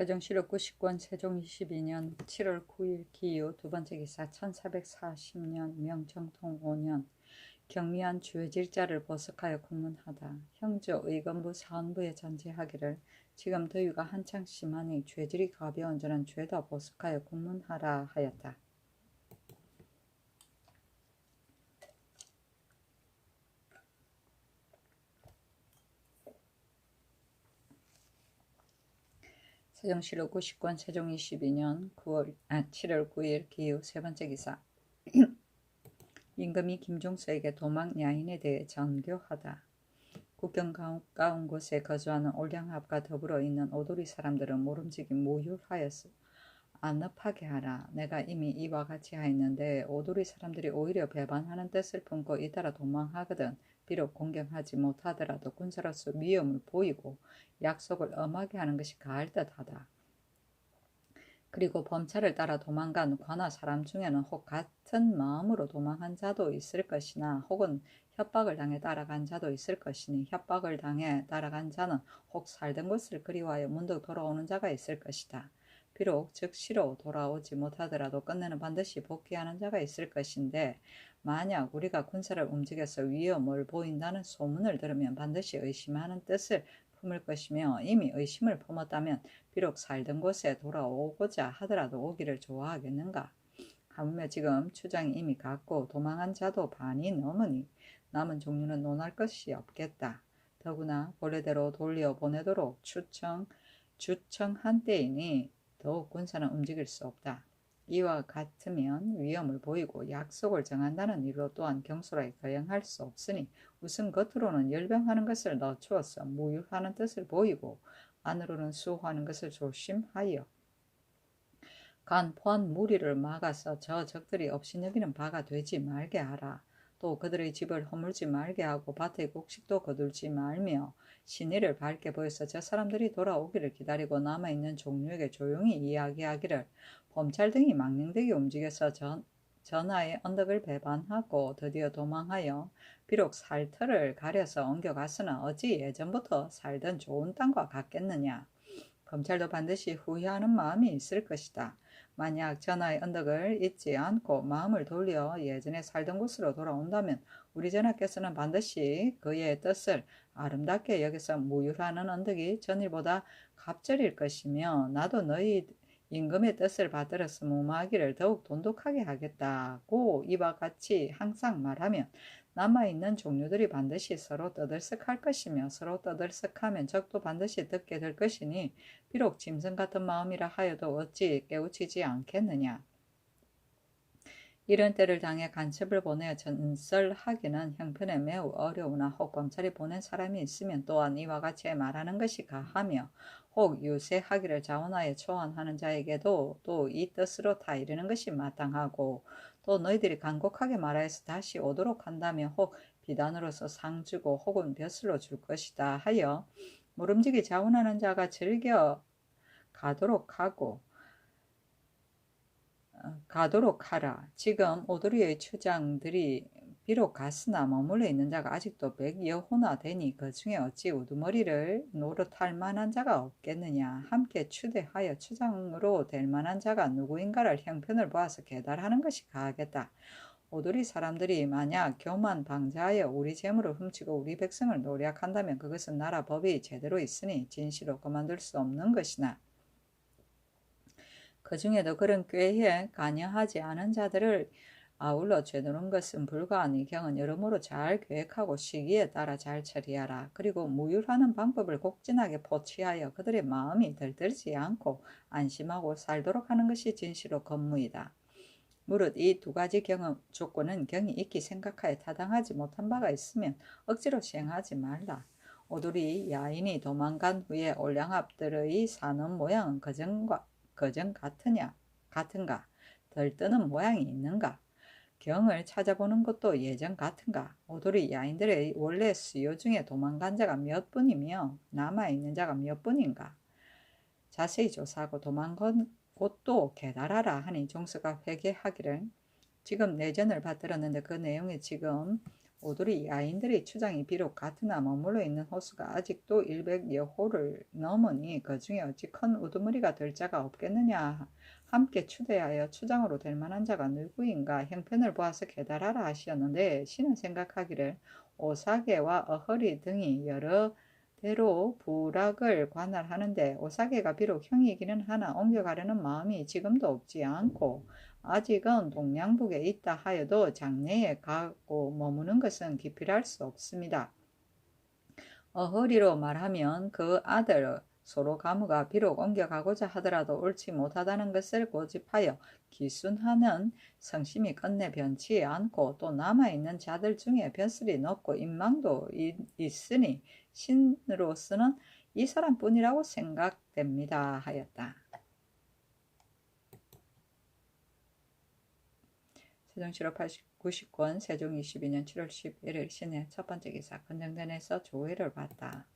세종시로 99권 세종 22년 7월 9일 기유 두번째 기사 1440년 명정통 5년 경미한 주의질자를 보석하여 국문하다. 형조 의건부 사헌부에 전제하기를 지금 더위가 한창 심하니 죄질이 가벼운 저는 죄다 보석하여 국문하라 하였다. 세종시로 99권 세종 22년 7월 9일 기후 세번째 기사 임금이 김종서에게 도망 야인에 대해 전교하다. 국경 가까운 곳에 거주하는 올량합과 더불어 있는 오도리 사람들은 모름지기 모율하였어 안업하게 하라. 내가 이미 이와 같이 하였는데 오도리 사람들이 오히려 배반하는 뜻을 품고 잇따라 도망하거든 비록 공경하지 못하더라도 군사로서 위험을 보이고 약속을 엄하게 하는 것이 가할 듯하다. 그리고 범찰을 따라 도망간 관아 사람 중에는 혹 같은 마음으로 도망한 자도 있을 것이나 혹은 협박을 당해 따라간 자도 있을 것이니 협박을 당해 따라간 자는 혹 살던 곳을 그리워하여 문득 돌아오는 자가 있을 것이다. 비록 즉시로 돌아오지 못하더라도 끝내는 반드시 복귀하는 자가 있을 것인데 만약 우리가 군사를 움직여서 위험을 보인다는 소문을 들으면 반드시 의심하는 뜻을 품을 것이며 이미 의심을 품었다면 비록 살던 곳에 돌아오고자 하더라도 오기를 좋아하겠는가? 하물며 지금 추장이 이미 갔고 도망한 자도 반이 넘으니 남은 종류는 논할 것이 없겠다. 더구나 본래대로 돌려보내도록 주청한 때이니 더욱 군사는 움직일 수 없다. 이와 같으면 위험을 보이고 약속을 정한다는 이유로 또한 경솔하게 거행할 수 없으니 우선 겉으로는 열병하는 것을 늦추어서 무율하는 뜻을 보이고 안으로는 수호하는 것을 조심하여 간포한 무리를 막아서 저 적들이 업신여기는 바가 되지 말게 하라. 또 그들의 집을 허물지 말게 하고 밭의 곡식도 거둘지 말며 신의를 밝게 보여서 저 사람들이 돌아오기를 기다리고 남아있는 종류에게 조용히 이야기하기를 범찰 등이 망령되게 움직여서 전하의 언덕을 배반하고 드디어 도망하여 비록 살터를 가려서 옮겨갔으나 어찌 예전부터 살던 좋은 땅과 같겠느냐. 검찰도 반드시 후회하는 마음이 있을 것이다. 만약 전하의 언덕을 잊지 않고 마음을 돌려 예전에 살던 곳으로 돌아온다면 우리 전하께서는 반드시 그의 뜻을 아름답게 여기서 무율하는 언덕이 전일보다 갑절일 것이며 나도 너희 임금의 뜻을 받들어서 무마하기를 더욱 돈독하게 하겠다고 이와 같이 항상 말하면 남아있는 종류들이 반드시 서로 떠들썩할 것이며 서로 떠들썩하면 적도 반드시 듣게 될 것이니 비록 짐승 같은 마음이라 하여도 어찌 깨우치지 않겠느냐. 이런 때를 당해 간첩을 보내어 전설하기는 형편에 매우 어려우나 혹 검찰이 보낸 사람이 있으면 또한 이와 같이 말하는 것이 가하며 혹 유세하기를 자원하여 초안하는 자에게도 또 이 뜻으로 다 이르는 것이 마땅하고 또 너희들이 간곡하게 말하여서 다시 오도록 한다면 혹 비단으로서 상 주고 혹은 벼슬로 줄 것이다 하여 모름지기 자원하는 자가 즐겨 가도록 하라. 지금 오도리의 추장들이 비록 갔으나 머물러 있는 자가 아직도 100여호나 되니 그 중에 어찌 우두머리를 노릇할 만한 자가 없겠느냐. 함께 추대하여 추장으로 될 만한 자가 누구인가를 형편을 보아서 계달하는 것이 가하겠다. 오도리 사람들이 만약 교만 방자하여 우리 재물을 훔치고 우리 백성을 노략한다면 그것은 나라 법이 제대로 있으니 진시로 그만둘 수 없는 것이나 그 중에도 그런 꾀에 관여하지 않은 자들을 아울러 죄누른 것은 불가하니 경은 여러모로 잘 계획하고 시기에 따라 잘 처리하라. 그리고 무율하는 방법을 곡진하게 포취하여 그들의 마음이 들들지 않고 안심하고 살도록 하는 것이 진시로 건무이다. 무릇 이 두 가지 조건은 경이 익히 생각하여 타당하지 못한 바가 있으면 억지로 시행하지 말라. 오도리 야인이 도망간 후에 올량합들의 사는 모양은 그전 같은가? 들뜨는 모양이 있는가? 경을 찾아보는 것도 예전 같은가? 오도리 야인들의 원래 수요 중에 도망간 자가 몇 분이며 남아있는 자가 몇 분인가? 자세히 조사하고 도망간 곳도 계달하라 하니 종서가 회개하기를 지금 내전을 받들었는데 그 내용이 지금 오돌이 야인들의 추장이 비록 같으나 머물러 있는 호수가 아직도 100여 호를 넘으니 그 중에 어찌 큰 우두머리가 될 자가 없겠느냐. 함께 추대하여 추장으로 될 만한 자가 누구인가 형편을 보아서 계달하라 하시었는데 신은 생각하기를 오사개와 어허리 등이 여러 대로 부락을 관할하는데 오사개가 비록 형이기는 하나 옮겨가려는 마음이 지금도 없지 않고 아직은 동양북에 있다 하여도 장래에 가고 머무는 것은 기필할 수 없습니다. 어허리로 말하면 그 아들 소로가무가 비록 옮겨가고자 하더라도 옳지 못하다는 것을 고집하여 기순하는 성심이 끝내 변치 않고 또 남아있는 자들 중에 벼슬이 높고 인망도 있으니 신으로서는 이 사람뿐이라고 생각됩니다 하였다. 세종시로 90권 세종 22년 7월 11일 신의 첫 번째 기사 건정전에서 조회를 받다.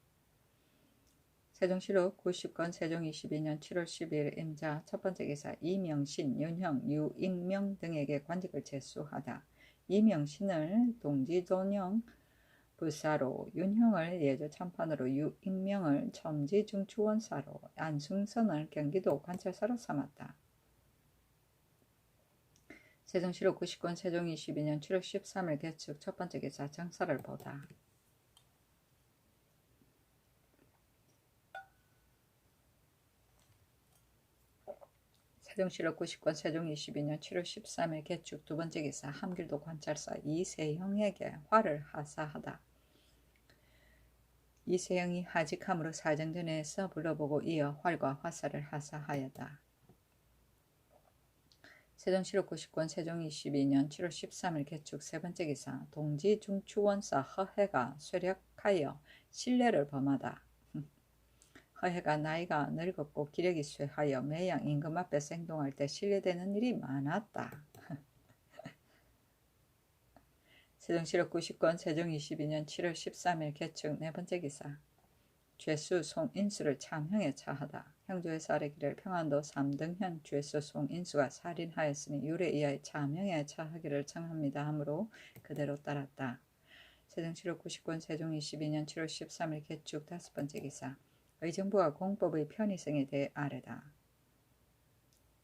세종시로 90권 세종 22년 7월 12일 임자 첫 번째 기사 이명신, 윤형, 유익명 등에게 관직을 제수하다. 이명신을 동지존영 부사로, 윤형을 예조 참판으로, 유익명을 첨지중추원사로, 안승선을 경기도 관찰사로 삼았다. 세종시로 90권 세종 22년 7월 13일 개축 첫 번째 기사 정사를 보다. 세종시로 90권 세종 22년 7월 13일 개축 두 번째 기사 함길도 관찰사 이세형에게 화를 하사하다. 이세형이 하직함으로 사정전에서 불러보고 이어 활과 화살을 하사하였다. 세종시로 90권 세종 22년 7월 13일 개축 세 번째 기사 동지중추원사 허해가 쇠력하여 신뢰를 범하다. 허해가 나이가 늙었고 기력이 쇠하여 매양 임금 앞에서 행동할 때 신뢰되는 일이 많았다. 세종시로 90권 세종 22년 7월 13일 개축 네 번째 기사 죄수 송인수를 참형에 처하다. 형조에서 아래기를 평안도 3등현 죄수 송인수가 살인하였으니 율에 의하여 참형에 처하기를 청합니다 하므로 그대로 따랐다. 세종시로 90권 세종 22년 7월 13일 개축 다섯 번째 기사 의정부가 공법의 편의성에 대해 아래다.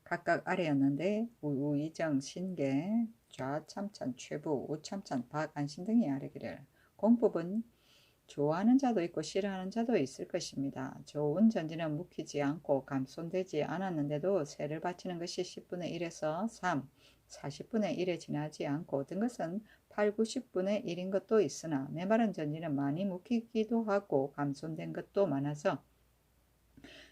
각각 아래였는데 우의정, 신계, 좌참찬, 최부, 우참찬, 박안신 등이 아래기를 공법은 좋아하는 자도 있고 싫어하는 자도 있을 것입니다. 좋은 전지는 묵히지 않고 감손되지 않았는데도 세를 바치는 것이 10분의 1에서 3, 40분의 1에 지나지 않고 든 것은 8, 90분의 1인 것도 있으나 메마른 전지는 많이 묵히기도 하고 감손된 것도 많아서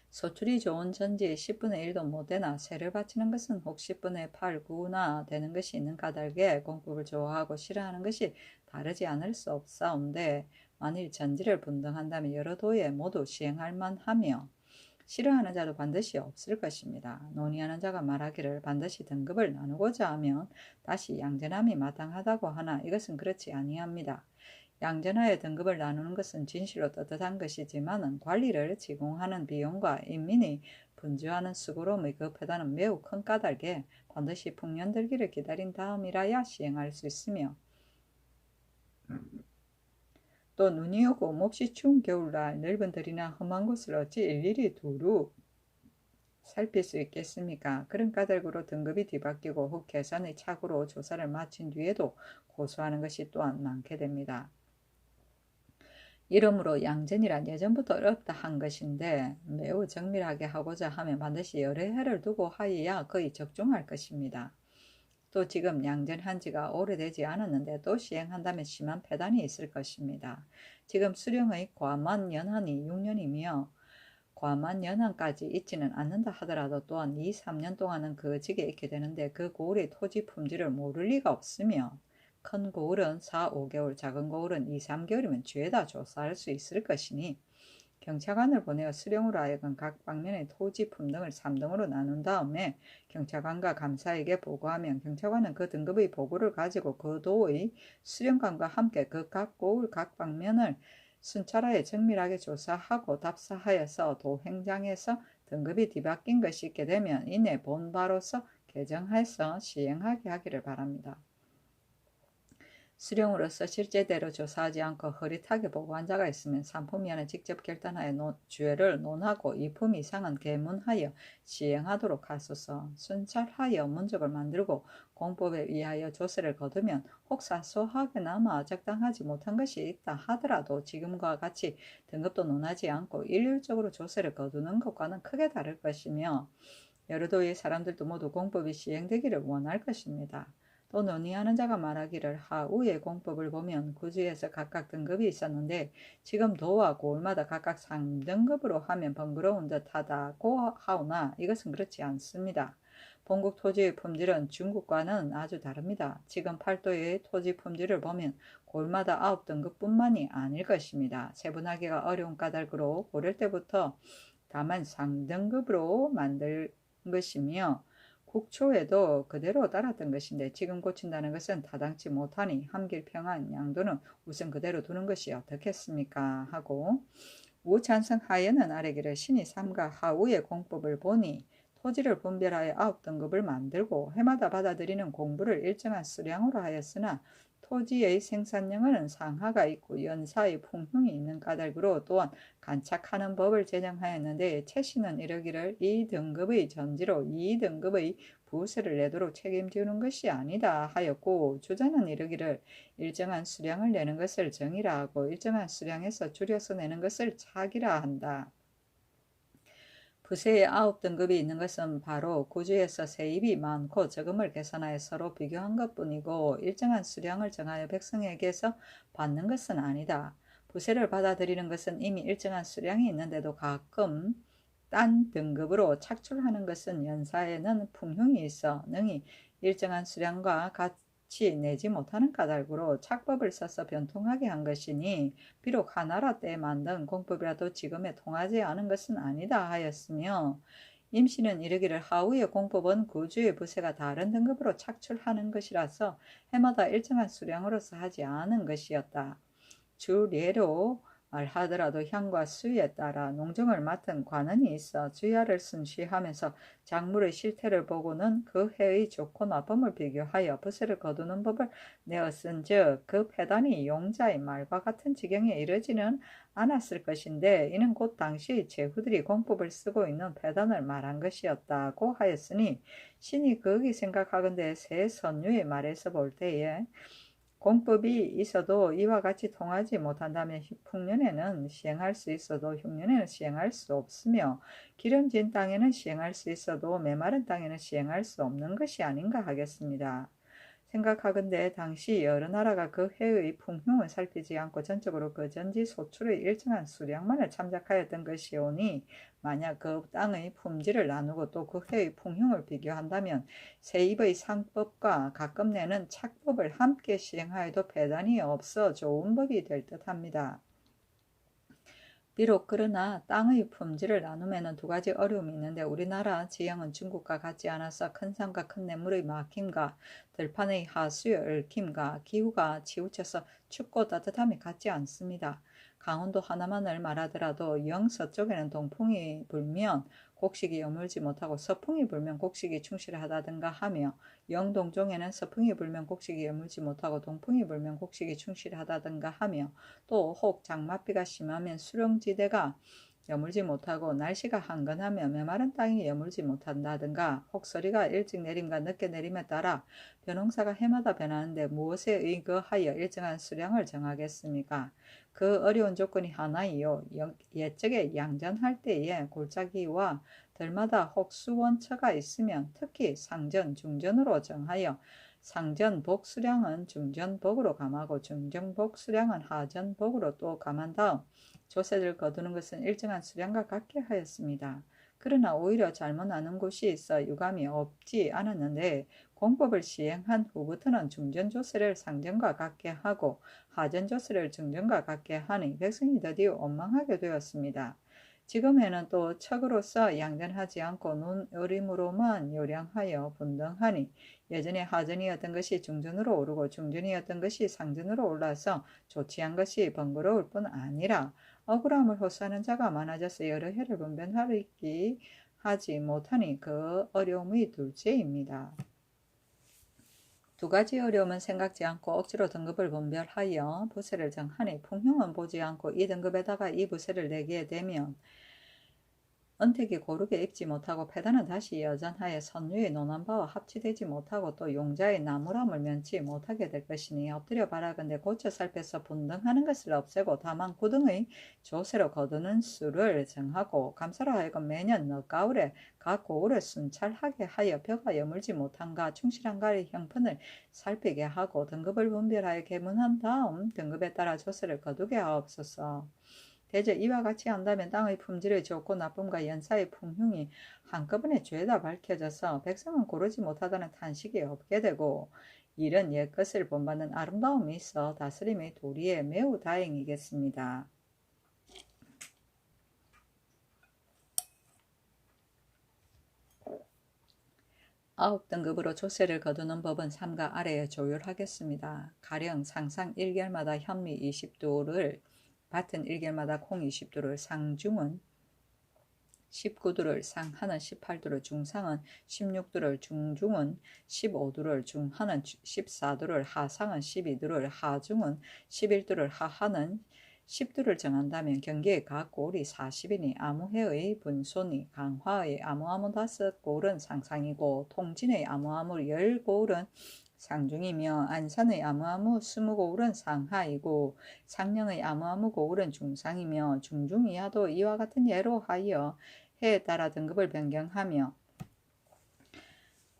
소출이 좋은 전지의 10분의 1도 못되나 세를 바치는 것은 혹 10분의 8, 9나 되는 것이 있는 까닭에 공법을 좋아하고 싫어하는 것이 다르지 않을 수 없사온데 만일 전지를 분등한다면 여러 도에 모두 시행할 만하며 싫어하는 자도 반드시 없을 것입니다. 논의하는 자가 말하기를 반드시 등급을 나누고자 하면 다시 양전함이 마땅하다고 하나 이것은 그렇지 아니합니다. 양전하여 등급을 나누는 것은 진실로 떳떳한 것이지만 관리를 제공하는 비용과 인민이 분주하는 수고로움의 그 패단은 매우 큰 까닭에 반드시 풍년들기를 기다린 다음이라야 시행할 수 있으며 또 눈이 오고 몹시 추운 겨울날 넓은 들이나 험한 곳을 어찌 일일이 두루 살필 수 있겠습니까? 그런 까닭으로 등급이 뒤바뀌고 혹 계산의 착오로 조사를 마친 뒤에도 고소하는 것이 또한 많게 됩니다. 이러므로 양전이란 예전부터 어렵다 한 것인데 매우 정밀하게 하고자 하면 반드시 여러 해를 두고 하여야 거의 적중할 것입니다. 또 지금 양전한 지가 오래되지 않았는데 또 시행한다면 심한 폐단이 있을 것입니다. 지금 수령의 과만연한이 6년이며 과만연한까지 있지는 않는다 하더라도 또한 2, 3년 동안은 그 직에 있게 되는데 그 고을의 토지 품질을 모를 리가 없으며 큰 고을은 4, 5개월, 작은 고을은 2, 3개월이면 죄다 조사할 수 있을 것이니 경찰관을 보내어 수령으로 하여금 각 방면의 토지 품등을 3등으로 나눈 다음에 경찰관과 감사에게 보고하면 경찰관은 그 등급의 보고를 가지고 그 도의 수령관과 함께 그 각 고을 각 방면을 순찰하여 정밀하게 조사하고 답사하여서 도행장에서 등급이 뒤바뀐 것이 있게 되면 이내 본바로서 개정해서 시행하게 하기를 바랍니다. 수령으로서 실제대로 조사하지 않고 흐릿하게 보고한 자가 있으면 삼품위원회 직접 결단하여 주회를 논하고 2품 이상은 계문하여 시행하도록 하소서. 순찰하여 문적을 만들고 공법에 의하여 조세를 거두면 혹 사소하게나마 적당하지 못한 것이 있다 하더라도 지금과 같이 등급도 논하지 않고 일률적으로 조세를 거두는 것과는 크게 다를 것이며 여러 도의 사람들도 모두 공법이 시행되기를 원할 것입니다. 또 논의하는 자가 말하기를 하우의 공법을 보면 구주에서 각각 등급이 있었는데 지금 도와 고을마다 각각 3등급으로 하면 번거로운 듯하다고 하오나 이것은 그렇지 않습니다. 본국 토지의 품질은 중국과는 아주 다릅니다. 지금 팔도의 토지 품질을 보면 고을마다 9등급뿐만이 아닐 것입니다. 세분하기가 어려운 까닭으로 고를 때부터 다만 상등급으로 만들 것이며 국초에도 그대로 따랐던 것인데 지금 고친다는 것은 타당치 못하니 함길평안 양도는 우선 그대로 두는 것이 어떻겠습니까? 하고 우찬성하여는 아래기를 신이 삼가 하우의 공법을 보니 토지를 분별하여 9등급을 만들고 해마다 받아들이는 공부를 일정한 수량으로 하였으나 토지의 생산량은 상하가 있고 연사의 풍흉이 있는 까닭으로 또한 간착하는 법을 제정하였는데 최씨는 이르기를 이 등급의 전지로 이 등급의 부세를 내도록 책임지는 것이 아니다 하였고 주자는 이르기를 일정한 수량을 내는 것을 정이라 하고 일정한 수량에서 줄여서 내는 것을 착이라 한다. 부세의 9등급이 있는 것은 바로 구주에서 세입이 많고 적음을 계산하여 서로 비교한 것뿐이고 일정한 수량을 정하여 백성에게서 받는 것은 아니다. 부세를 받아들이는 것은 이미 일정한 수량이 있는데도 가끔 딴 등급으로 착출하는 것은 연사에는 풍흉이 있어 능히 일정한 수량과 같이 내지 못하는 까닭으로 착법을 써서 변통하게 한 것이니 비록 하나라 때 만든 공법이라도 지금에 통하지 않은 것은 아니다 하였으며 임시는 이르기를 하우의 공법은 구주의 부세가 다른 등급으로 착출하는 것이라서 해마다 일정한 수량으로서 하지 않은 것이었다. 주례로 말하더라도 향과 수에 따라 농정을 맡은 관원이 있어 주야를 순시하면서 작물의 실태를 보고는 그 해의 좋고 나쁨을 비교하여 부세를 거두는 법을 내었은즉 그 패단이 용자의 말과 같은 지경에 이르지는 않았을 것인데 이는 곧 당시 제후들이 공법을 쓰고 있는 패단을 말한 것이었다고 하였으니 신이 거기 생각하건대 새 선유의 말에서 볼 때에 공법이 있어도 이와 같이 통하지 못한다면 풍년에는 시행할 수 있어도 흉년에는 시행할 수 없으며 기름진 땅에는 시행할 수 있어도 메마른 땅에는 시행할 수 없는 것이 아닌가 하겠습니다. 생각하건대 당시 여러 나라가 그 해의 풍흉을 살피지 않고 전적으로 그 전지 소출의 일정한 수량만을 참작하였던 것이오니 만약 그 땅의 품질을 나누고 또 그 해의 풍흉을 비교한다면 세입의 상법과 가끔 내는 착법을 함께 시행하여도 배단이 없어 좋은 법이 될 듯합니다. 비록 그러나 땅의 품질을 나누면 두 가지 어려움이 있는데 우리나라 지형은 중국과 같지 않아서 큰 산과 큰 냇물의 막힘과 들판의 하수의 얽힘과 기후가 치우쳐서 춥고 따뜻함이 같지 않습니다. 강원도 하나만을 말하더라도 영서쪽에는 동풍이 불면 곡식이 여물지 못하고 서풍이 불면 곡식이 충실하다든가 하며 영동종에는 서풍이 불면 곡식이 여물지 못하고 동풍이 불면 곡식이 충실하다든가 하며 또 혹 장맛비가 심하면 수령지대가 여물지 못하고 날씨가 한건하며 메마른 땅이 여물지 못한다든가 혹 서리가 일찍 내림과 늦게 내림에 따라 벼농사가 해마다 변하는데 무엇에 의거하여 일정한 수량을 정하겠습니까? 그 어려운 조건이 하나이요. 옛적에 양전할 때에 골짜기와 들마다 혹 수원처가 있으면 특히 상전, 중전으로 정하여 상전복 수량은 중전복으로 감하고 중전복 수량은 하전복으로 또 감한 다음 조세를 거두는 것은 일정한 수량과 같게 하였습니다. 그러나 오히려 잘못 아는 곳이 있어 유감이 없지 않았는데 공법을 시행한 후부터는 중전조세를 상전과 같게 하고 하전조세를 중전과 같게 하니 백성이 드디어 원망하게 되었습니다. 지금에는 또 척으로서 양전하지 않고 눈어림으로만 요량하여 분등하니 예전에 하전이었던 것이 중전으로 오르고 중전이었던 것이 상전으로 올라서 조치한 것이 번거로울 뿐 아니라 억울함을 호소하는 자가 많아져서 여러 해를 분변하기 하지 못하니 그 어려움이 둘째입니다. 두 가지 어려움은 생각지 않고 억지로 등급을 분별하여 부세를 정하니 풍흉은 보지 않고 이 등급에다가 이 부세를 내게 되면 은택이 고르게 익지 못하고 패단은 다시 여전하여 선유의 노남바와 합치되지 못하고 또 용자의 나무람을 면치 못하게 될 것이니 엎드려 바라건대 고쳐 살펴서 분등하는 것을 없애고 다만 구등의 조세로 거두는 수를 정하고 감사로 하여금 매년 늦가을에 각 고을을 순찰하게 하여 벼가 여물지 못한가 충실한가의 형편을 살피게 하고 등급을 분별하여 계문한 다음 등급에 따라 조세를 거두게 하옵소서. 대저 이와 같이 한다면 땅의 품질의 좋고 나쁨과 연사의 풍흉이 한꺼번에 죄다 밝혀져서 백성은 고르지 못하다는 탄식이 없게 되고 이런 옛것을 본받는 아름다움이 있어 다스림의 도리에 매우 다행이겠습니다. 아홉 등급으로 조세를 거두는 법은 삼가 아래에 조율하겠습니다. 가령 상상 1개월마다 현미 20도를 밭은 1개월마다 콩 20도를 상중은 19도를 상하는 18도를 중상은 16도를 중중은 15도를 중하는 14도를 하상은 12도를 하중은 11도를 하하는 10도를 정한다면 경계의 각 고을이 40이니 아무해의 분손이 강화의 아무아무 5고을은 상상이고 통진의 아무아무 10고을은 상중이며 안산의 아무아무 20고을은 상하이고 상령의 아무아무 고을은 중상이며 중중 이하도 이와 같은 예로 하여 해에 따라 등급을 변경하며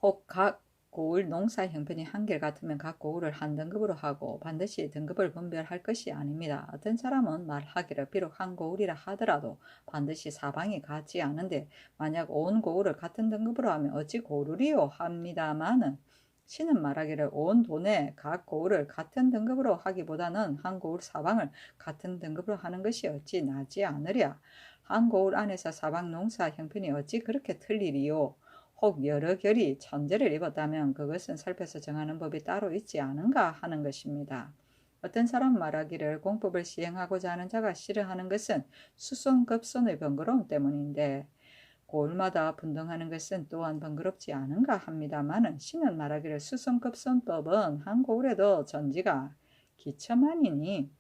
혹 각 고을 농사 형편이 한결 같으면 각 고을을 한 등급으로 하고 반드시 등급을 분별할 것이 아닙니다. 어떤 사람은 말하기를 비록 한 고을이라 하더라도 반드시 사방이 같지 않은데 만약 온 고을을 같은 등급으로 하면 어찌 고르리요 합니다마는 신은 말하기를 온 돈에 각 고을을 같은 등급으로 하기보다는 한 고을 사방을 같은 등급으로 하는 것이 어찌 나지 않으랴. 한 고을 안에서 사방 농사 형편이 어찌 그렇게 틀리리요. 혹 여러 결이 천재를 입었다면 그것은 살펴서 정하는 법이 따로 있지 않은가 하는 것입니다. 어떤 사람 말하기를 공법을 시행하고자 하는 자가 싫어하는 것은 수손급손의 번거로움 때문인데 고을마다 분등하는 것은 또한 번거롭지 않은가 합니다마는 신은 말하기를 수손급손법은 한 고을에도 전지가 기천만이니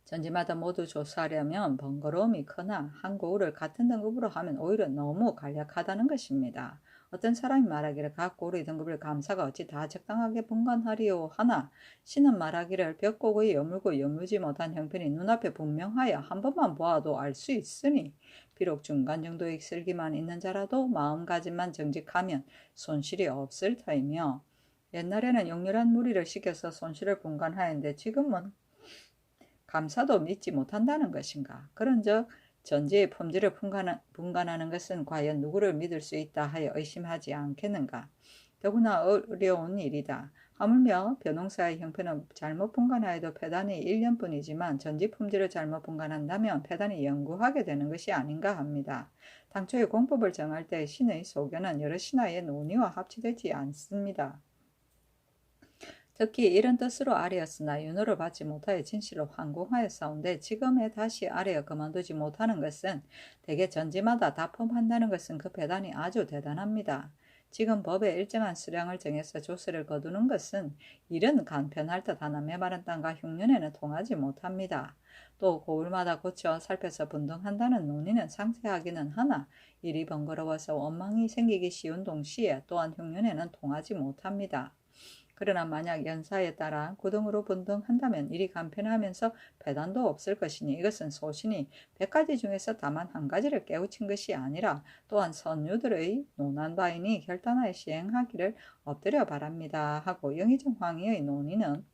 전지마다 모두 조사하려면 번거로움이 크나 한 고을을 같은 등급으로 하면 오히려 너무 간략하다는 것입니다. 어떤 사람이 말하기를 각 고을의 등급을 감사가 어찌 다 적당하게 분간하리요 하나 신은 말하기를 벽곡의 여물고 여물지 못한 형편이 눈앞에 분명하여 한 번만 보아도 알 수 있으니 비록 중간 정도의 슬기만 있는 자라도 마음가짐만 정직하면 손실이 없을 터이며 옛날에는 용렬한 무리를 시켜서 손실을 분간하였는데 지금은 감사도 믿지 못한다는 것인가? 그런즉 전지의 품질을 분간하는 것은 과연 누구를 믿을 수 있다 하여 의심하지 않겠는가? 더구나 어려운 일이다. 하물며 벼농사의 형편은 잘못 분간하여도 패단이 1년뿐이지만 전지 품질을 잘못 분간한다면 패단이 영구하게 되는 것이 아닌가 합니다. 당초에 공법을 정할 때 신의 소견은 여러 신하의 논의와 합치되지 않습니다. 특히 이런 뜻으로 아뢰었으나 윤호를 받지 못하여 진실로 황공하였사온데 지금에 다시 아뢰어 그만두지 못하는 것은 대개 전지마다 다 포함한다는 것은 그 배단이 아주 대단합니다. 지금 법에 일정한 수량을 정해서 조세를 거두는 것은 일은 간편할 듯하나 메마른 땅과 흉년에는 통하지 못합니다. 또 고을마다 고쳐 살펴서 분등한다는 논의는 상세하기는 하나 일이 번거로워서 원망이 생기기 쉬운 동시에 또한 흉년에는 통하지 못합니다. 그러나 만약 연사에 따라 구등으로 분등한다면 일이 간편하면서 배단도 없을 것이니 이것은 소신이 100가지 중에서 다만 한 가지를 깨우친 것이 아니라 또한 선유들의 논한 바이니 결단하여 시행하기를 엎드려 바랍니다 하고 영의정 황희의 논의는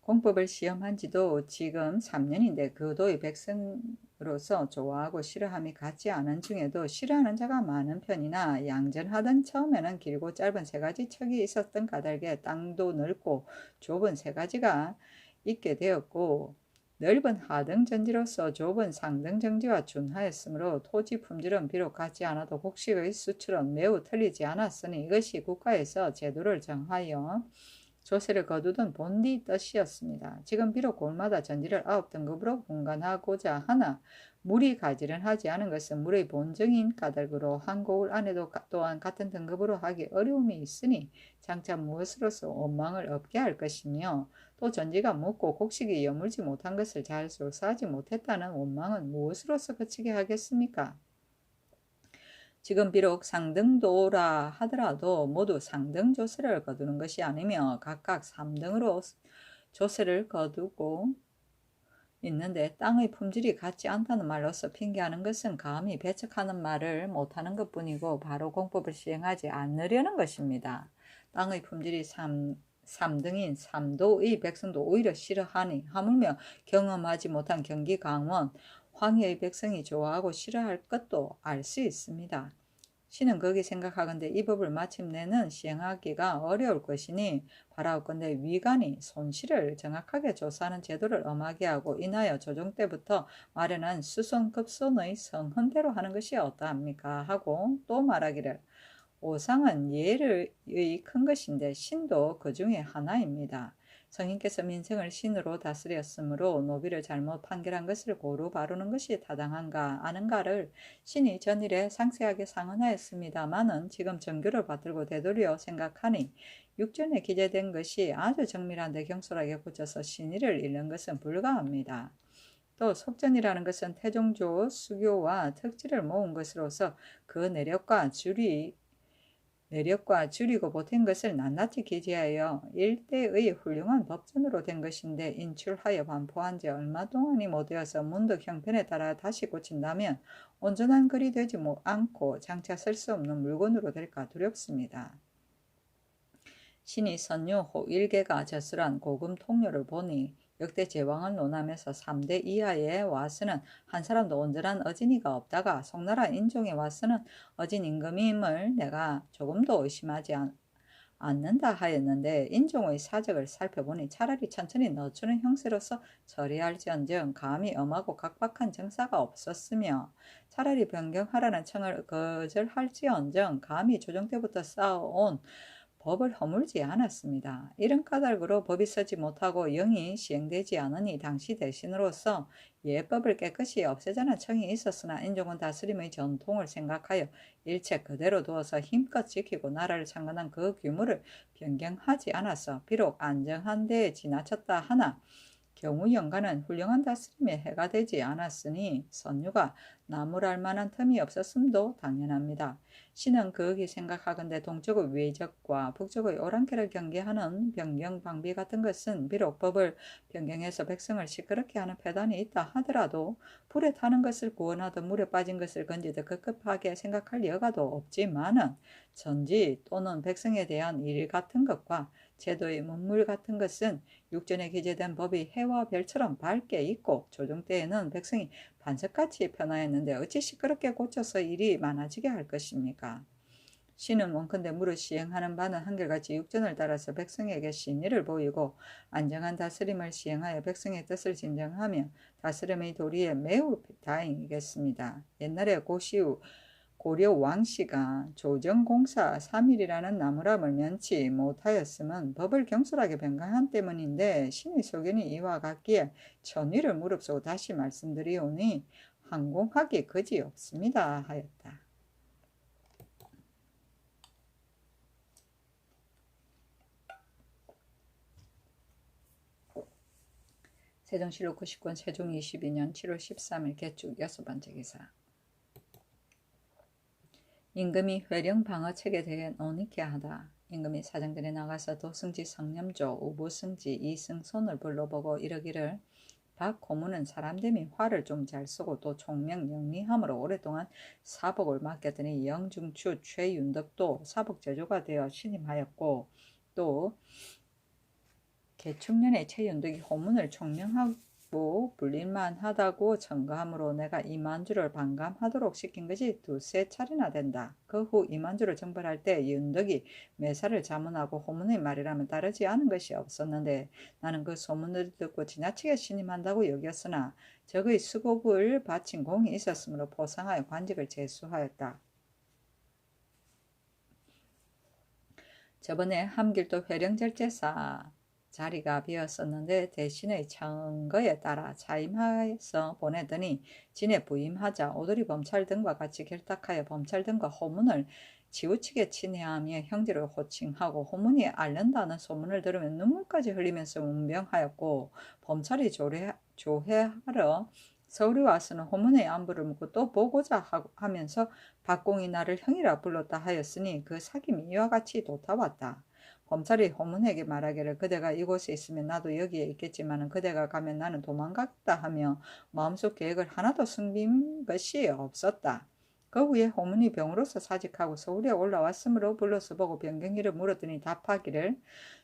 공법을 시험한 지도 지금 3년인데 그도의 백성으로서 좋아하고 싫어함이 같지 않은 중에도 싫어하는 자가 많은 편이나 양전하던 처음에는 길고 짧은 세 가지 척이 있었던 까닭에 땅도 넓고 좁은 세 가지가 있게 되었고 넓은 하등전지로서 좁은 상등정지와 준하였으므로 토지 품질은 비록 같지 않아도 곡식의 수출은 매우 틀리지 않았으니 이것이 국가에서 제도를 정하여 조세를 거두던 본디 뜻이었습니다. 지금 비록 고을마다 전지를 9등급으로 분간하고자 하나 물이 가지런 하지 않은 것은 물의 본정인 까닭으로 한 고을 안에도 또한 같은 등급으로 하기 어려움이 있으니 장차 무엇으로서 원망을 없게 할 것이며 또 전지가 묻고 곡식이 여물지 못한 것을 잘 조사하지 못했다는 원망은 무엇으로서 그치게 하겠습니까? 지금 비록 상등도라 하더라도 모두 상등 조세를 거두는 것이 아니며 각각 3등으로 조세를 거두고 있는데 땅의 품질이 같지 않다는 말로서 핑계하는 것은 감히 배척하는 말을 못하는 것뿐이고 바로 공법을 시행하지 않으려는 것입니다. 땅의 품질이 3등인 3도의 백성도 오히려 싫어하니 하물며 경험하지 못한 경기 강원 황해의 백성이 좋아하고 싫어할 것도 알 수 있습니다. 신은 거기 생각하건대 이 법을 마침내는 시행하기가 어려울 것이니 바라옵건대 위관이 손실을 정확하게 조사하는 제도를 엄하게 하고 인하여 조정 때부터 마련한 수손급손의 성헌대로 하는 것이 어떠합니까? 하고 또 말하기를 오상은 예의 큰 것인데 신도 그 중에 하나입니다. 성인께서 민생을 신으로 다스렸으므로 노비를 잘못 판결한 것을 고루 바르는 것이 타당한가 아는가를 신이 전일에 상세하게 상언하였습니다마는 지금 정교를 받들고 되돌려 생각하니 육전에 기재된 것이 아주 정밀한데 경솔하게 고쳐서 신의를 잃는 것은 불가합니다. 또 속전이라는 것은 태종조 수교와 특지를 모은 것으로서 그 내력과 줄이고 보탠 것을 낱낱이 기재하여 일대의 훌륭한 법전으로 된 것인데 인출하여 반포한 지 얼마 동안이 못되어서 문득 형편에 따라 다시 고친다면 온전한 글이 되지 않고 장차 쓸 수 없는 물건으로 될까 두렵습니다. 신이 선유호 일개가 저술한 고금 통료를 보니 역대 제왕을 논하면서 3대 이하에 와서는 한 사람도 온전한 어진이가 없다가 송나라 인종에 와서는 어진 임금임을 내가 조금도 의심하지 않는다 하였는데 인종의 사적을 살펴보니 차라리 천천히 늦추는 형세로서 처리할지언정 감히 엄하고 각박한 정사가 없었으며 차라리 변경하라는 청을 거절할지언정 감히 조정 때부터 쌓아온 법을 허물지 않았습니다. 이런 까닭으로 법이 서지 못하고 영이 시행되지 않으니 당시 대신으로서 예법을 깨끗이 없애자는 청이 있었으나 인종은 다스림의 전통을 생각하여 일체 그대로 두어서 힘껏 지키고 나라를 창건한 그 규모를 변경하지 않아서 비록 안정한 데에 지나쳤다 하나 경우 영가는 훌륭한 다스림에 해가 되지 않았으니 선유가 나무랄 만한 틈이 없었음도 당연합니다. 신은 그윽이 생각하건대 동쪽의 외적과 북쪽의 오랑캐를 경계하는 변경 방비 같은 것은 비록 법을 변경해서 백성을 시끄럽게 하는 패단이 있다 하더라도 불에 타는 것을 구원하듯 물에 빠진 것을 건지듯 급급하게 생각할 여가도 없지만은 전지 또는 백성에 대한 일 같은 것과 제도의 문물 같은 것은 육전에 기재된 법이 해와 별처럼 밝게 있고 조정 때에는 백성이 반석같이 변화했는데 어찌 시끄럽게 고쳐서 일이 많아지게 할 것입니까? 신은 원컨대 물을 시행하는 바는 한결같이 육전을 따라서 백성에게 신의를 보이고 안정한 다스림을 시행하여 백성의 뜻을 진정하며 다스림의 도리에 매우 다행이겠습니다. 옛날에 고려 왕씨가 조정공사 3일이라는 나무람을 면치 못하였음은 법을 경솔하게 변경한 때문인데 신의 소견이 이와 같기에 천위를 무릅쓰고 다시 말씀드리오니 항공하기 그지없습니다 하였다. 세종실록 99권 세종 22년 7월 13일 개축 6번째 기사. 임금이 회령 방어책에 대해 논의케 하다. 임금이 사정들에 나가서 도승지 성념조 우부승지 이승손을 불러보고 이르기를 박 고문은 사람됨이 화를 좀 잘 쏘고 또 총명 영리함으로 오랫동안 사복을 맡겼더니 영중추 최윤덕도 사복 제조가 되어 신임하였고 또 개축년에 최윤덕이 호문을 총명하고 불릴만 하다고 청거함으로 내가 이만주를 반감하도록 시킨 것이 두세 차례나 된다. 그 후 이만주를 정벌할 때 윤덕이 매사를 자문하고 호문의 말이라면 따르지 않은 것이 없었는데 나는 그 소문을 듣고 지나치게 신임한다고 여겼으나 적의 수급을 바친 공이 있었으므로 포상하여 관직을 제수하였다. 저번에 함길도 회령절제사 자리가 비었었는데 대신의 청거에 따라 차임하여서 보내더니 진에 부임하자 오돌이 범찰 등과 같이 결탁하여 범찰 등과 호문을 치우치게 친애하며 형제를 호칭하고 호문이 앓는다는 소문을 들으면 눈물까지 흘리면서 문병하였고 범찰이 조회하러 서울에 와서는 호문의 안부를 묻고 또 보고자 하면서 박공이 나를 형이라 불렀다 하였으니 그 사귐이 이와 같이 돋아왔다. 범찰이 호문에게 말하기를 그대가 이곳에 있으면 나도 여기에 있겠지만 그대가 가면 나는 도망가겠다 하며 마음속 계획을 하나도 숨긴 것이 없었다. 그 후에 호문이 병으로서 사직하고 서울에 올라왔으므로 불러서 보고 병경이를 물었더니 답하기를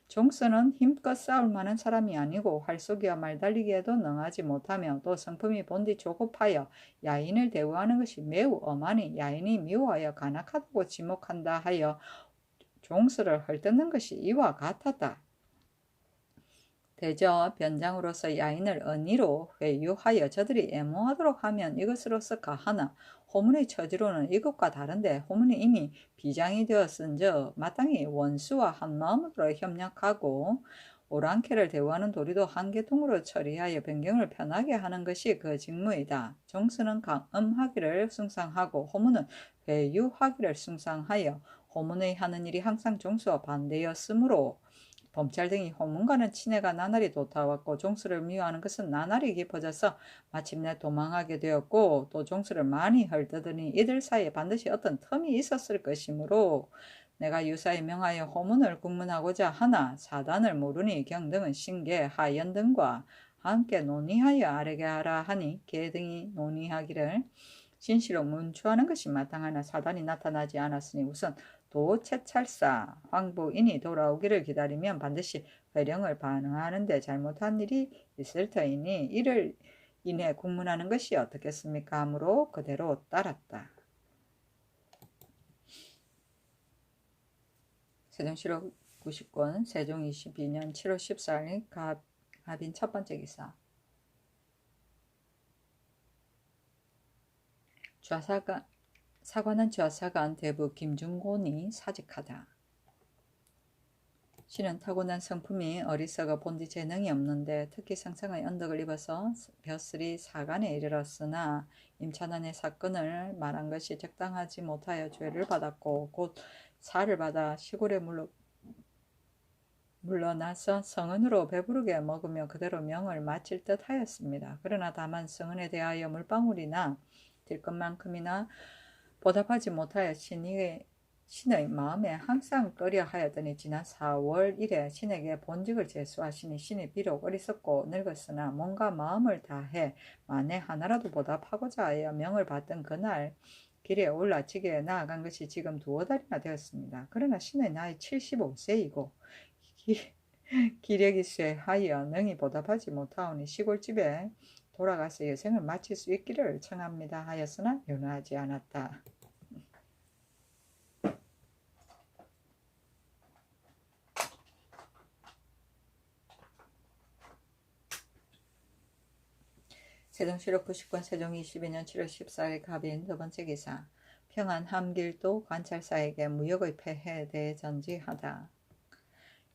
종서는 힘껏 싸울 만한 사람이 아니고 활쏘기와 말달리기에도 능하지 못하며 또 성품이 본디 조급하여 야인을 대우하는 것이 매우 엄하니 야인이 미워하여 간악하다고 지목한다 하여 종서를 헐뜯는 것이 이와 같았다. 대저 변장으로서 야인을 언의로 회유하여 저들이 애모하도록 하면 이것으로서 가하나 호문의 처지로는 이것과 다른데 호문이 이미 비장이 되었은즉 마땅히 원수와 한마음으로 협력하고 오랑캐를 대우하는 도리도 한계통으로 처리하여 변경을 편하게 하는 것이 그 직무이다. 종서는 강음하기를 숭상하고 호문은 회유하기를 숭상하여 호문의 하는 일이 항상 종수와 반대였으므로 범찰 등이 호문과는 친애가 나날이 돋아왔고 종수를 미워하는 것은 나날이 깊어져서 마침내 도망하게 되었고 또 종수를 많이 헐뜯으니 이들 사이에 반드시 어떤 틈이 있었을 것이므로 내가 유사히 명하여 호문을 국문하고자 하나 사단을 모르니 경등은 신계 하연 등과 함께 논의하여 아뢰게 하라 하니 개 등이 논의하기를 진시로 문추하는 것이 마땅하나 사단이 나타나지 않았으니 우선 도채찰사 황부인이 돌아오기를 기다리면 반드시 회령을 반응하는데 잘못한 일이 있을 터이니 이를 인해 국문하는 것이 어떻겠습니까 하므로 그대로 따랐다. 세종시록 90권 세종 22년 7월 14일 갑인 첫 번째 기사. 사관은 좌사관 대부 김중곤이 사직하다. 신은 타고난 성품이 어리석어 본디 재능이 없는데 특히 상상의 언덕을 입어서 벼슬이 사관에 이르렀으나 임찬원의 사건을 말한 것이 적당하지 못하여 죄를 받았고 곧 사를 받아 시골에 물러나서 성은으로 배부르게 먹으며 그대로 명을 마칠 듯 하였습니다. 그러나 다만 성은에 대하여 물방울이나 될 것만큼이나 보답하지 못하여 신의 마음에 항상 꺼려 하였더니 지난 4월 1에 신에게 본직을 제수하시니 신이 비록 어리석고 늙었으나 뭔가 마음을 다해 만에 하나라도 보답하고자 하여 명을 받던 그날 길에 올라지게 나아간 것이 지금 두어 달이나 되었습니다. 그러나 신의 나이 75세이고 기력이 쇠하여 능히 보답하지 못하오니 시골집에 돌아가서 여생을 마칠 수 있기를 청합니다 하였으나 연호하지 않았다. 세종시록 90권 세종 22년 7월 14일 갑인 두 번째 기사. 평안 함길도 관찰사에게 무역의 폐해에 대해 전지하다.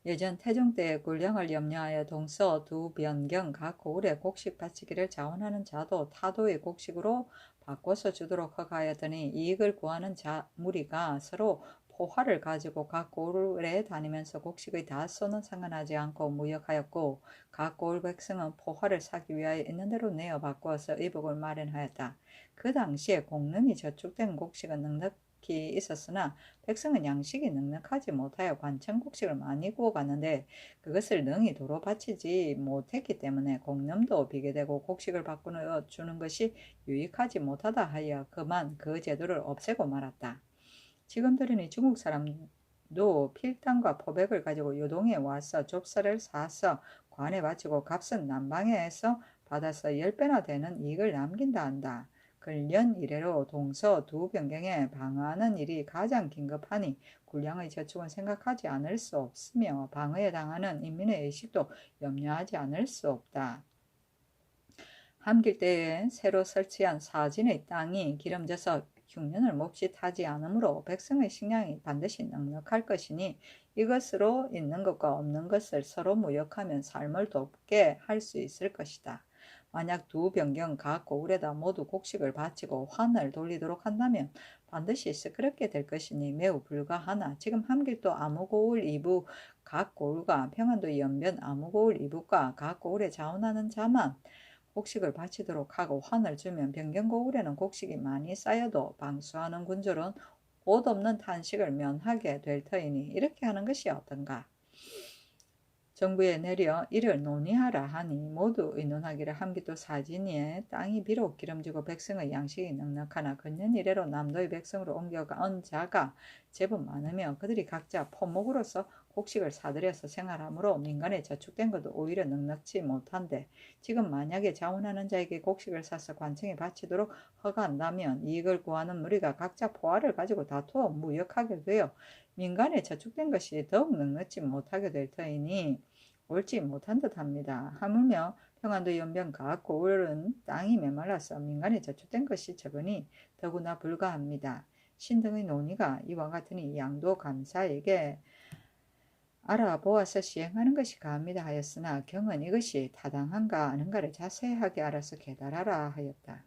예전 태종 때 군량을 염려하여 동서 두 변경 각 고을에 곡식 바치기를 자원하는 자도 타도의 곡식으로 바꿔서 주도록 허가하였더니 이익을 구하는 무리가 서로 포화를 가지고 각 고을에 다니면서 곡식의 다소는 상관하지 않고 무역하였고 각 고을 백성은 포화를 사기 위하여 있는 대로 내어 바꾸어서 의복을 마련하였다. 그 당시에 공름이 저축된 곡식은 넉넉히 있었으나 백성은 양식이 넉넉하지 못하여 관청 곡식을 많이 구워갔는데 그것을 능히 도로 바치지 못했기 때문에 공름도 비게 되고 곡식을 바꾸어 주는 것이 유익하지 못하다 하여 그만 그 제도를 없애고 말았다. 지금 들으니 중국 사람도 필당과 포백을 가지고 요동에 와서 좁쌀을 사서 관에 바치고 값은 남방에서 받아서 10배나 되는 이익을 남긴다 한다. 근련 이래로 동서 두 변경에 방어하는 일이 가장 긴급하니 군량의 저축은 생각하지 않을 수 없으며 방어에 당하는 인민의 의식도 염려하지 않을 수 없다. 함길 때에 새로 설치한 사진의 땅이 기름져서 흉년을 몹시 타지 않으므로 백성의 식량이 반드시 넉넉할 것이니 이것으로 있는 것과 없는 것을 서로 무역하면 삶을 돕게 할 수 있을 것이다. 만약 두 변경 각 고울에다 모두 곡식을 바치고 환을 돌리도록 한다면 반드시 시끄럽게 될 것이니 매우 불가하나 지금 함길도 아무고울 이부 각 고울과 평안도 연변 아무고울 이북과 각 고울에 자원하는 자만 곡식을 바치도록 하고 환을 주면 변경고울에는 곡식이 많이 쌓여도 방수하는 군졸은 옷 없는 탄식을 면하게 될 터이니 이렇게 하는 것이 어떤가. 정부에 내려 이를 논의하라 하니 모두 의논하기를 함기도 사진이에 땅이 비록 기름지고 백성의 양식이 넉넉하나 근년 이래로 남도의 백성으로 옮겨간 자가 제법 많으며 그들이 각자 포목으로서 곡식을 사들여서 생활하므로 민간에 저축된 것도 오히려 넉넉지 못한데 지금 만약에 자원하는 자에게 곡식을 사서 관청에 바치도록 허가한다면 이익을 구하는 무리가 각자 포화를 가지고 다투어 무역하게 되어 민간에 저축된 것이 더욱 넉넉지 못하게 될 터이니 옳지 못한 듯합니다. 하물며 평안도 연변 각 고을은 땅이 메말라서 민간에 저축된 것이 적으니 더구나 불가합니다. 신등의 논의가 이와 같으니 양도 감사에게 알아보아서 시행하는 것이 가합니다 하였으나 경은 이것이 타당한가 아닌가를 자세하게 알아서 깨달아라 하였다.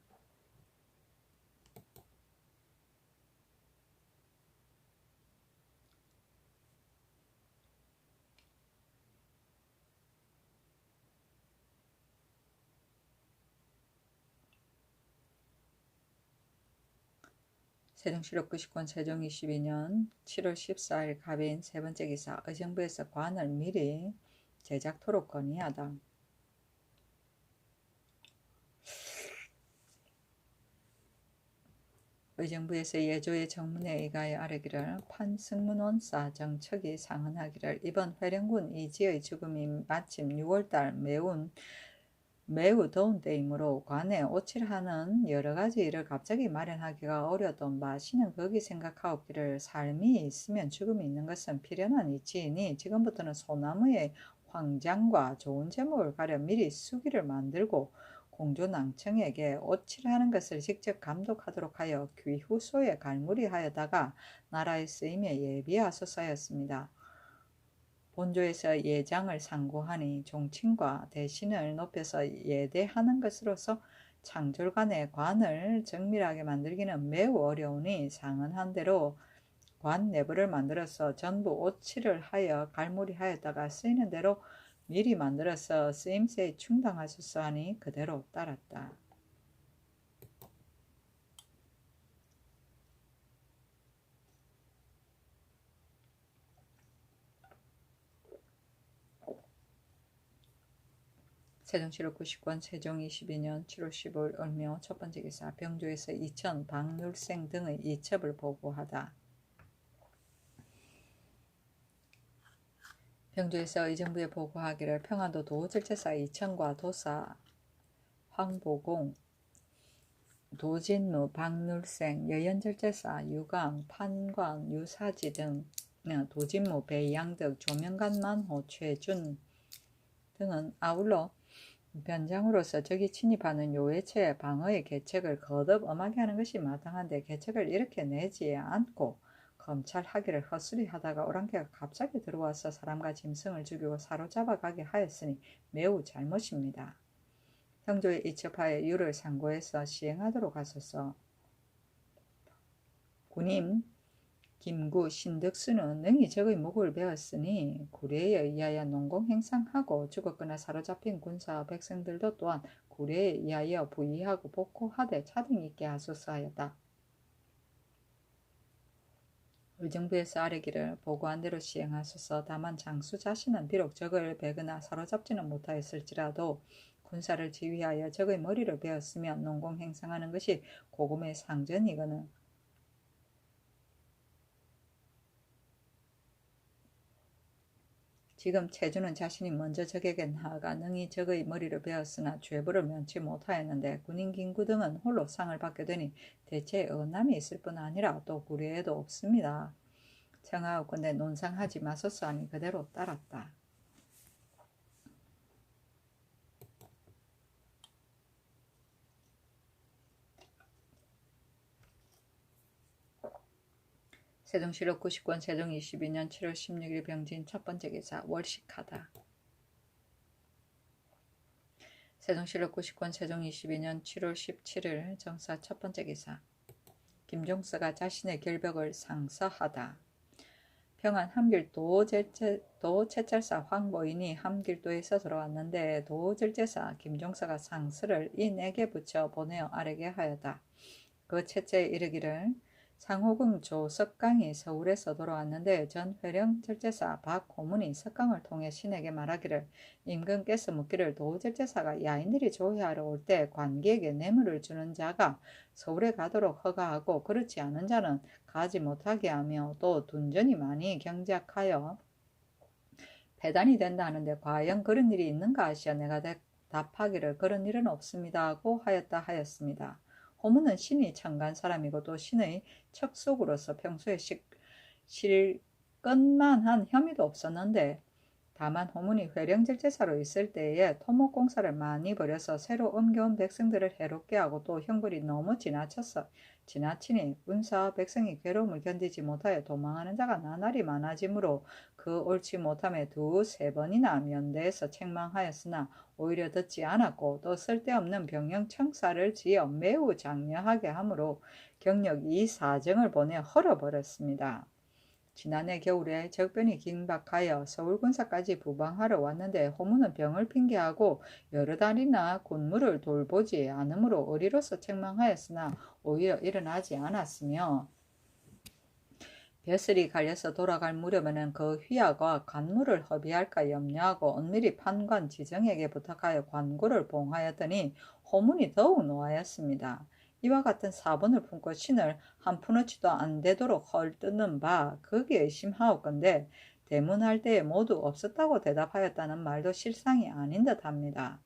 세종실록 99권 세종 22년 7월 14일 갑인 세 번째 기사 의정부에서 관을 미리 제작토록 건의하다. 의정부에서 예조의 정문에 의가여 아뢰기를 판승문원사 정척이 상언하기를 이번 회령군 이지의 죽음이 마침 6월달 매우 더운 때이므로 관에 오칠하는 여러가지 일을 갑자기 마련하기가 어려던 마시는 거기 생각하옵기를 삶이 있으면 죽음이 있는 것은 필연한 이치이니 지금부터는 소나무의 황장과 좋은 제목을 가려 미리 수기를 만들고 공조낭청에게 오칠하는 것을 직접 감독하도록 하여 귀후소에 갈무리하여다가 나라의 쓰임에 예비하소서였습니다. 본조에서 예장을 상고하니 종친과 대신을 높여서 예대하는 것으로서 창졸간의 관을 정밀하게 만들기는 매우 어려우니 상언한 대로 관 내부를 만들어서 전부 오칠을 하여 갈무리하였다가 쓰이는 대로 미리 만들어서 쓰임새에 충당하소서 하니 그대로 따랐다. 세종실록 90권 세종 22년 7월 15일 을묘 첫 번째 기사 병조에서 이천 박률생 등의 이첩을 보고하다. 병조에서 의정부에 보고하기를 평안도 도절제사 이천과 도사 황보공, 도진무, 박눌생, 여연절제사 유강, 판관, 유사지 등 도진무, 배양득, 조명관만호, 최준 등은 아울러 변장으로서 적이 침입하는 요외체 방어의 계책을 거듭 엄하게 하는 것이 마땅한데 계책을 이렇게 내지 않고 검찰 하기를 헛소리 하다가 오랑캐가 갑자기 들어와서 사람과 짐승을 죽이고 사로잡아 가게 하였으니 매우 잘못입니다. 형조의 이첩하에 유를 상고해서 시행하도록 하소서. 군임 김구 신덕수는 능히 적의 목을 베었으니 구례에 의하여 농공행상하고 죽었거나 사로잡힌 군사와 백성들도 또한 구례에 의하여 부의하고 복호하되 차등 있게 하소서 하였다. 의정부에서 아뢰기를 보고한 대로 시행하소서. 다만 장수 자신은 비록 적을 베거나 사로잡지는 못하였을지라도 군사를 지휘하여 적의 머리를 베었으면 농공행상하는 것이 고금의 상전이거늘 지금 체주는 자신이 먼저 적에게 나아가 능히 적의 머리를 베었으나 죄부를 면치 못하였는데 군인 김구 등은 홀로 상을 받게 되니 대체 언남이 있을 뿐 아니라 또 구례에도 없습니다. 청하옵건대 논상하지 마소서 하니 그대로 따랐다. 세종시력 99권 세종 22년 7월 16일 병진 첫 번째 기사 월식하다. 세종시력 99권 세종 22년 7월 17일 정사 첫 번째 기사 김종서가 자신의 결벽을 상서하다. 평안 함길도 채찰사 황보인이 함길도에서 들어왔는데 도절제사 김종서가 상서를 인에게 붙여 보내어 아래게 하였다. 그 채째에 이르기를 상호금 조석강이 서울에서 돌아왔는데 전 회령절제사 박호문이 석강을 통해 신에게 말하기를 임금께서 묻기를 도절제사가 야인들이 조회하러 올 때 관기에게 뇌물을 주는 자가 서울에 가도록 허가하고 그렇지 않은 자는 가지 못하게 하며 또 둔전이 많이 경작하여 배단이 된다 하는데 과연 그런 일이 있는가 하시어 내가 답하기를 그런 일은 없습니다 하고 하였습니다. 호문은 신이 청간 사람이고 또 신의 척속으로서 평소에 실끝만한 혐의도 없었는데 다만 호문이 회령절제사로 있을 때에 토목공사를 많이 벌여서 새로 옮겨온 백성들을 해롭게 하고 또 형벌이 너무 지나치니 군사와 백성이 괴로움을 견디지 못하여 도망하는 자가 나날이 많아지므로 그 옳지 못함에 두세 번이나 면대에서 책망하였으나 오히려 듣지 않았고 또 쓸데없는 병영 청사를 지어 매우 장려하게 하므로 경력 이 사정을 보내 헐어버렸습니다. 지난해 겨울에 적변이 긴박하여 서울군사까지 부방하러 왔는데 호문은 병을 핑계하고 여러 달이나 군무를 돌보지 않으므로 의리로서 책망하였으나 오히려 일어나지 않았으며 벼슬이 갈려서 돌아갈 무렵에는 그 휘하가 관무를 허비할까 염려하고 은밀히 판관 지정에게 부탁하여 관고를 봉하였더니 호문이 더욱 노하였습니다. 이와 같은 사본을 품고 신을 한 푼어치도 안 되도록 헐뜯는 바 거기에 의심하옵건대 대문할 때에 모두 없었다고 대답하였다는 말도 실상이 아닌 듯합니다.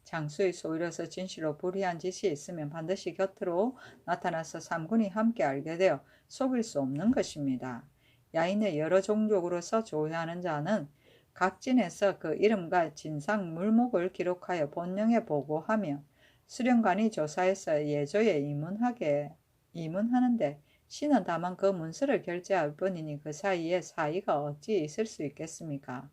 장수의 소위로서 진실로 불의한 짓이 있으면 반드시 곁으로 나타나서 삼군이 함께 알게 되어 속일 수 없는 것입니다. 야인의 여러 종족으로서 조회하는 자는 각진에서 그 이름과 진상 물목을 기록하여 본령에 보고하며 수령관이 조사해서 예조에 임문하는데 신은 다만 그 문서를 결제할 뿐이니 그 사이에 사이가 어찌 있을 수 있겠습니까?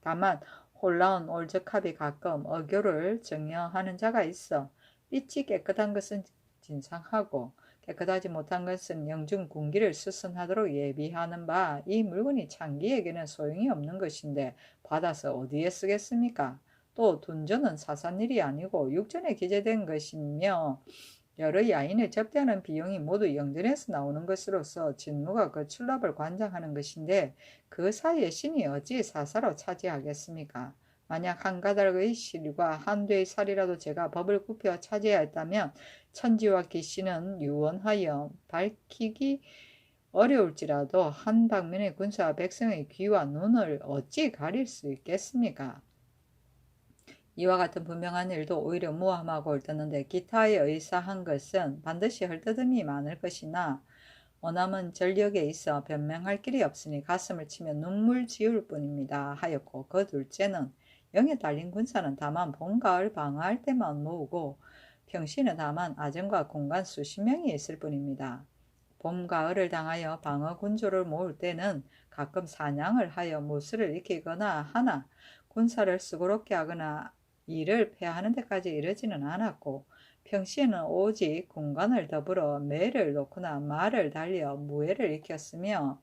다만 홀라운 올적합이 가끔 어교를 정여하는 자가 있어 빛이 깨끗한 것은 진상하고 깨끗하지 못한 것은 영중 군기를 수선하도록 예비하는 바 이 물건이 창기에게는 소용이 없는 것인데 받아서 어디에 쓰겠습니까? 또 둔전은 사산일이 아니고 육전에 기재된 것이며 여러 야인을 접대하는 비용이 모두 영전에서 나오는 것으로서 진무가 그 출납을 관장하는 것인데 그 사이에 신이 어찌 사사로 차지하겠습니까? 만약 한 가닥의 실과 한 대의 살이라도 제가 법을 굽혀 차지하였다면 천지와 기씨는 유언하여 밝히기 어려울지라도 한 방면의 군사와 백성의 귀와 눈을 어찌 가릴 수 있겠습니까? 이와 같은 분명한 일도 오히려 무함하고 헐뜯는데 기타에 의사한 것은 반드시 헐뜯음이 많을 것이나 원함은 전력에 있어 변명할 길이 없으니 가슴을 치며 눈물 지울 뿐입니다 하였고 그 둘째는 영에 달린 군사는 다만 봄, 가을 방어할 때만 모으고 평시에는 다만 아전과 군관 수십 명이 있을 뿐입니다. 봄, 가을을 당하여 방어 군조를 모을 때는 가끔 사냥을 하여 무술을 익히거나 하나 군사를 수고롭게 하거나 일을 폐하는 데까지 이르지는 않았고 평시에는 오직 군관을 더불어 매를 놓거나 말을 달려 무예를 익혔으며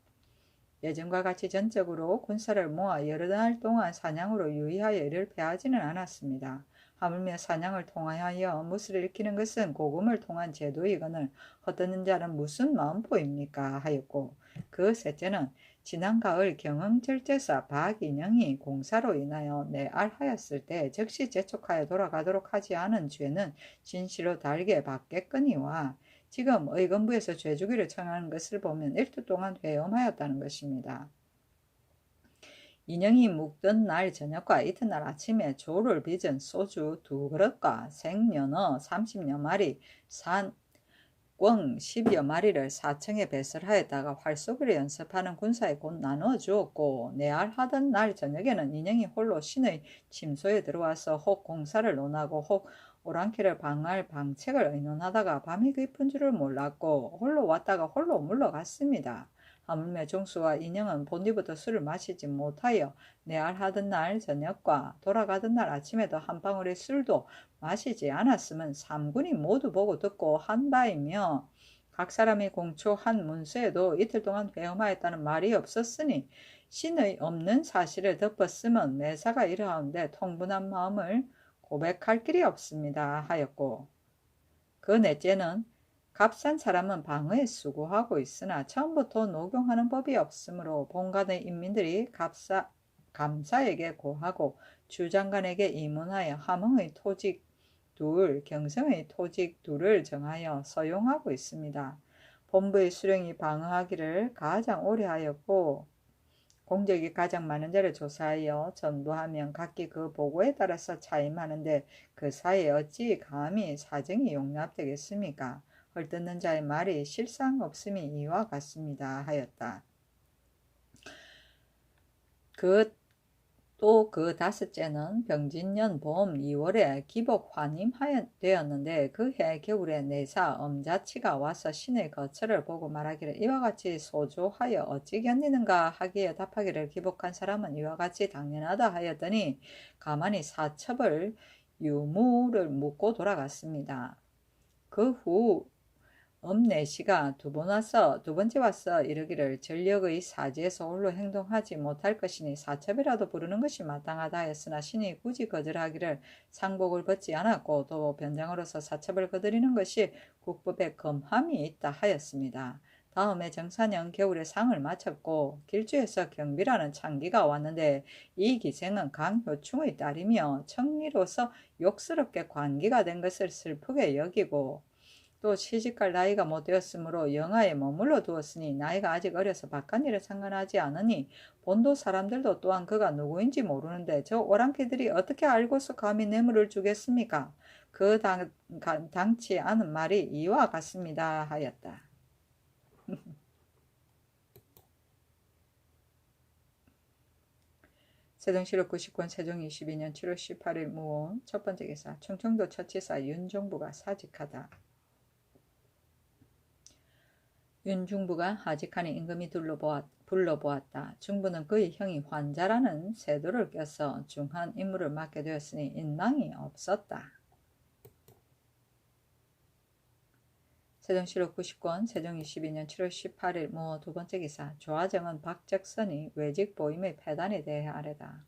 예전과 같이 전적으로 군사를 모아 여러 달 동안 사냥으로 유의하여 이를 폐하지는 않았습니다. 하물며 사냥을 통하여 무술을 익히는 것은 고금을 통한 제도이거늘 헛되는 자는 무슨 마음포입니까 하였고 그 셋째는 지난 가을 경흥절제사 박인영이 공사로 인하여 내알하였을 때 즉시 재촉하여 돌아가도록 하지 않은 죄는 진시로 달게 받겠거니와 지금 의건부에서 죄주기를 청하는 것을 보면 일주 동안 회엄하였다는 것입니다. 인영이 묵던 날 저녁과 이튿날 아침에 조를 빚은 소주 2그릇과 생연어 30여 마리, 산 꿩 10여 마리를 사청에 배설하였다가 활쏘기를 연습하는 군사에 곧 나누어 주었고 내알하던 날 저녁에는 인영이 홀로 신의 침소에 들어와서 혹 공사를 논하고 혹 오랑캐를 방할 방책을 의논하다가 밤이 깊은 줄을 몰랐고 홀로 왔다가 홀로 물러갔습니다. 하물며 종수와 인형은 본디부터 술을 마시지 못하여 내알하던 날 저녁과 돌아가던 날 아침에도 한 방울의 술도 마시지 않았음은 삼군이 모두 보고 듣고 한 바이며 각 사람이 공초한 문서에도 이틀 동안 회음하였다는 말이 없었으니 신의 없는 사실을 덮었음은 매사가 이러하온데 통분한 마음을 고백할 길이 없습니다 하였고, 그 넷째는 값싼 사람은 방어에 수고하고 있으나 처음부터 녹용하는 법이 없으므로 본관의 인민들이 감사에게 고하고 주장관에게 이문하여 함흥의 토직 둘, 경성의 토직 둘을 정하여 서용하고 있습니다. 본부의 수령이 방어하기를 가장 오래 하였고 공적이 가장 많은 자를 조사하여 전부하면 각기 그 보고에 따라서 차임하는데 그 사이에 어찌 감히 사정이 용납되겠습니까? 헐뜯는 자의 말이 실상 없음이 이와 같습니다 하였다. 또 그 다섯째는 병진년 봄 2월에 기복 환임되었는데 그 해 겨울에 내사 엄자치가 와서 신의 거처를 보고 말하기를 이와 같이 소조하여 어찌 견디는가 하기에 답하기를 기복한 사람은 이와 같이 당연하다 하였더니 가만히 사첩을 유무를 묻고 돌아갔습니다. 그 후 엄내시가 두 번째 와서 이르기를 전력의 사지에서 홀로 행동하지 못할 것이니 사첩이라도 부르는 것이 마땅하다 하였으나 신이 굳이 거절하기를 상복을 벗지 않았고 또 변장으로서 사첩을 거드리는 것이 국법에 금함이 있다 하였습니다. 다음에 정사년 겨울에 상을 마쳤고 길주에서 경비라는 창기가 왔는데 이 기생은 강효충의 딸이며 청리로서 욕스럽게 관기가 된 것을 슬프게 여기고 또 시집갈 나이가 못 되었으므로 영하에 머물러 두었으니 나이가 아직 어려서 바깥일에 상관하지 않으니 본도 사람들도 또한 그가 누구인지 모르는데 저 오랑캐들이 어떻게 알고서 감히 뇌물을 주겠습니까? 그 당치 않은 말이 이와 같습니다 하였다. 세종시록 99권 세종 22년 7월 18일 무온 첫 번째 기사 충청도 처치사 윤종부가 사직하다. 윤중부가 하직하니 임금이 불러보았다. 중부는 그의 형이 환자라는 세도를 껴서 중한 임무를 맡게 되었으니 인망이 없었다. 세종시록 90권 세종 22년 7월 18일 무 두 번째 기사 조화정은 박적선이 외직 보임의 폐단에 대해 아뢰다.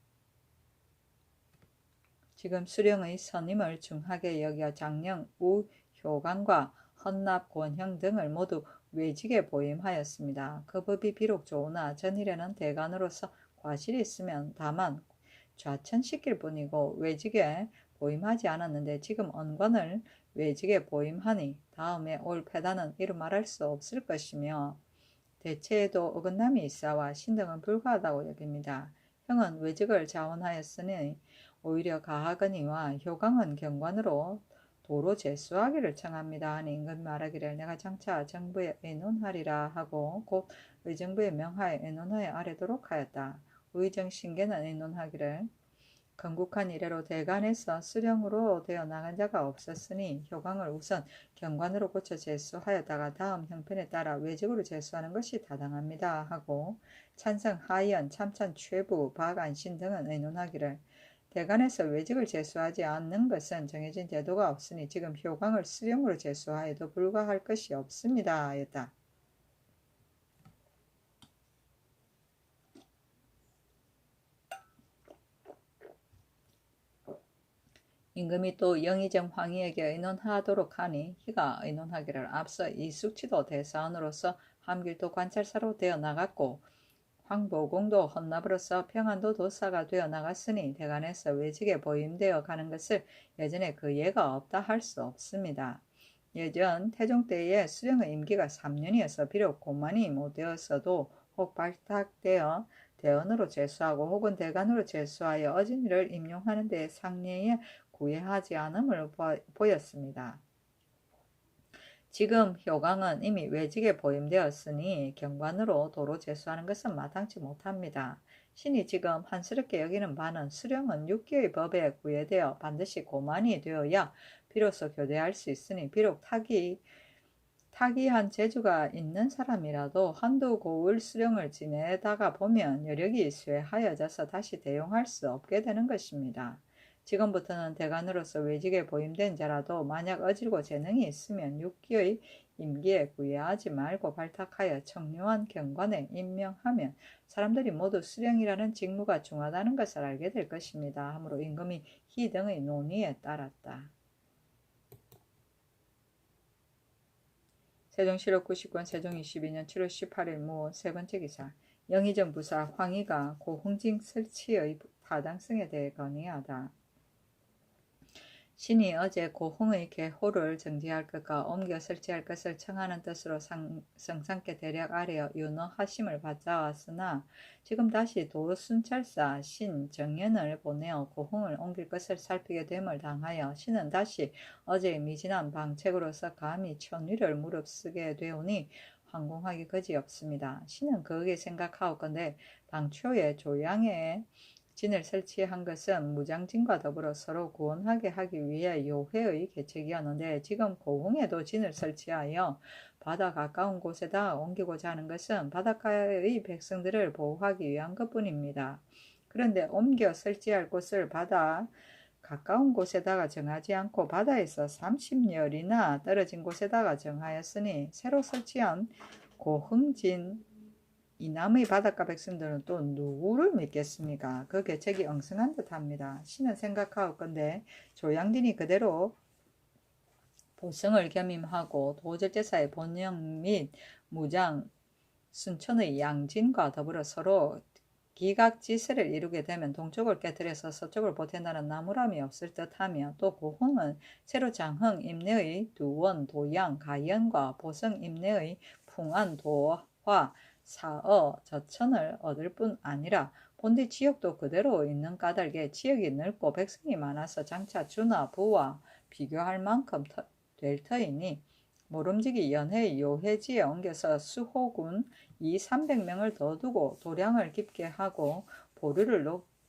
지금 수령의 선임을 중하게 여겨 장령 우효강과 헌납 권형 등을 모두 외직에 보임하였습니다. 그 법이 비록 좋으나 전일에는 대관으로서 과실이 있으면 다만 좌천시킬 뿐이고 외직에 보임하지 않았는데 지금 언관을 외직에 보임하니 다음에 올 패단은 이루 말할 수 없을 것이며 대체에도 어긋남이 있사와 신등은 불가하다고 여깁니다. 형은 외직을 자원하였으니 오히려 가하거니와 효강은 경관으로 도로 제수하기를 청합니다 하니 임금이 말하기를 내가 장차 정부에 의논하리라 하고 곧 의정부의 명하에 의논하여 아뢰도록 하였다. 의정신계는 의논하기를 건국한 이래로 대간에서 수령으로 되어 나간 자가 없었으니 효강을 우선 경관으로 고쳐 제수하였다가 다음 형편에 따라 외직으로 제수하는 것이 타당합니다 하고 찬성 하연 참찬 최부 박안신 등은 의논하기를 대간에서 외직을 제수하지 않는 것은 정해진 제도가 없으니 지금 효강을 수령으로 제수하여도 불가할 것이 없습니다 하였다. 임금이 또 영의정 황희에게 의논하도록 하니 희가 의논하기를 앞서 이숙치도 대사원으로서 함길도 관찰사로 되어 나갔고 황보공도 헌납으로서 평안도 도사가 되어 나갔으니 대간에서 외직에 보임되어 가는 것을 예전에 그 예가 없다 할 수 없습니다. 예전 태종 때에 수령의 임기가 3년이어서 비록 고만이 못되었어도 혹 발탁되어 대원으로 제수하고 혹은 대간으로 제수하여 어진 일을 임용하는 데 상례에 구애하지 않음을 보였습니다. 지금 효강은 이미 외직에 보임되었으니 경관으로 도로 제수하는 것은 마땅치 못합니다. 신이 지금 한스럽게 여기는 바는 수령은 6기의 법에 구애되어 반드시 고만이 되어야 비로소 교대할 수 있으니 비록 타기한 재주가 있는 사람이라도 한두 고을 수령을 지내다가 보면 여력이 쇠하여져서 다시 대용할 수 없게 되는 것입니다. 지금부터는 대간으로서 외직에 보임된 자라도 만약 어질고 재능이 있으면 6기의 임기에 구애하지 말고 발탁하여 청요한 경관에 임명하면 사람들이 모두 수령이라는 직무가 중하다는 것을 알게 될 것입니다. 하므로 임금이 희 등의 논의에 따랐다. 세종실록 99년 세종 22년 7월 18일 무 세 번째 기사. 영의정 부사 황희가 고흥징 설치의 타당성에 대해 건의하다. 신이 어제 고흥의 개호를 정지할 것과 옮겨 설치할 것을 청하는 뜻으로 성상께 대략 아래어 윤허하심을 받아왔으나 지금 다시 도순찰사 신 정연을 보내어 고흥을 옮길 것을 살피게 됨을 당하여 신은 다시 어제의 미진한 방책으로서 감히 천위를 무릅쓰게 되오니 황공하기 그지없습니다. 신은 그에게 생각하옵건대 당초에 조양에 진을 설치한 것은 무장진과 더불어 서로 구원하게 하기 위해 요회의 계책이었는데 지금 고흥에도 진을 설치하여 바다 가까운 곳에다 옮기고자 하는 것은 바닷가의 백성들을 보호하기 위한 것뿐입니다. 그런데 옮겨 설치할 곳을 바다 가까운 곳에다가 정하지 않고 바다에서 30열이나 떨어진 곳에다가 정하였으니 새로 설치한 고흥진 이남의 바닷가 백성들은 또 누구를 믿겠습니까? 그 계책이 엉성한 듯합니다. 신은 생각하옵건대 조양진이 그대로 보성을 겸임하고 도절제사의 본영 및 무장 순천의 양진과 더불어 서로 기각지세를 이루게 되면 동쪽을 깨뜨려서 서쪽을 보탠다는 나무람이 없을 듯하며 또 고흥은 새로 장흥 임내의 두원, 도양, 가연과 보성 임내의 풍안, 도화, 사어, 저천을 얻을 뿐 아니라 본디 지역도 그대로 있는 까닭에 지역이 넓고 백성이 많아서 장차 주나 부와 비교할 만큼 될 터이니 모름지기 연해의 요해지에 옮겨서 수호군 200~300명을 더 두고 도량을 깊게 하고 보류를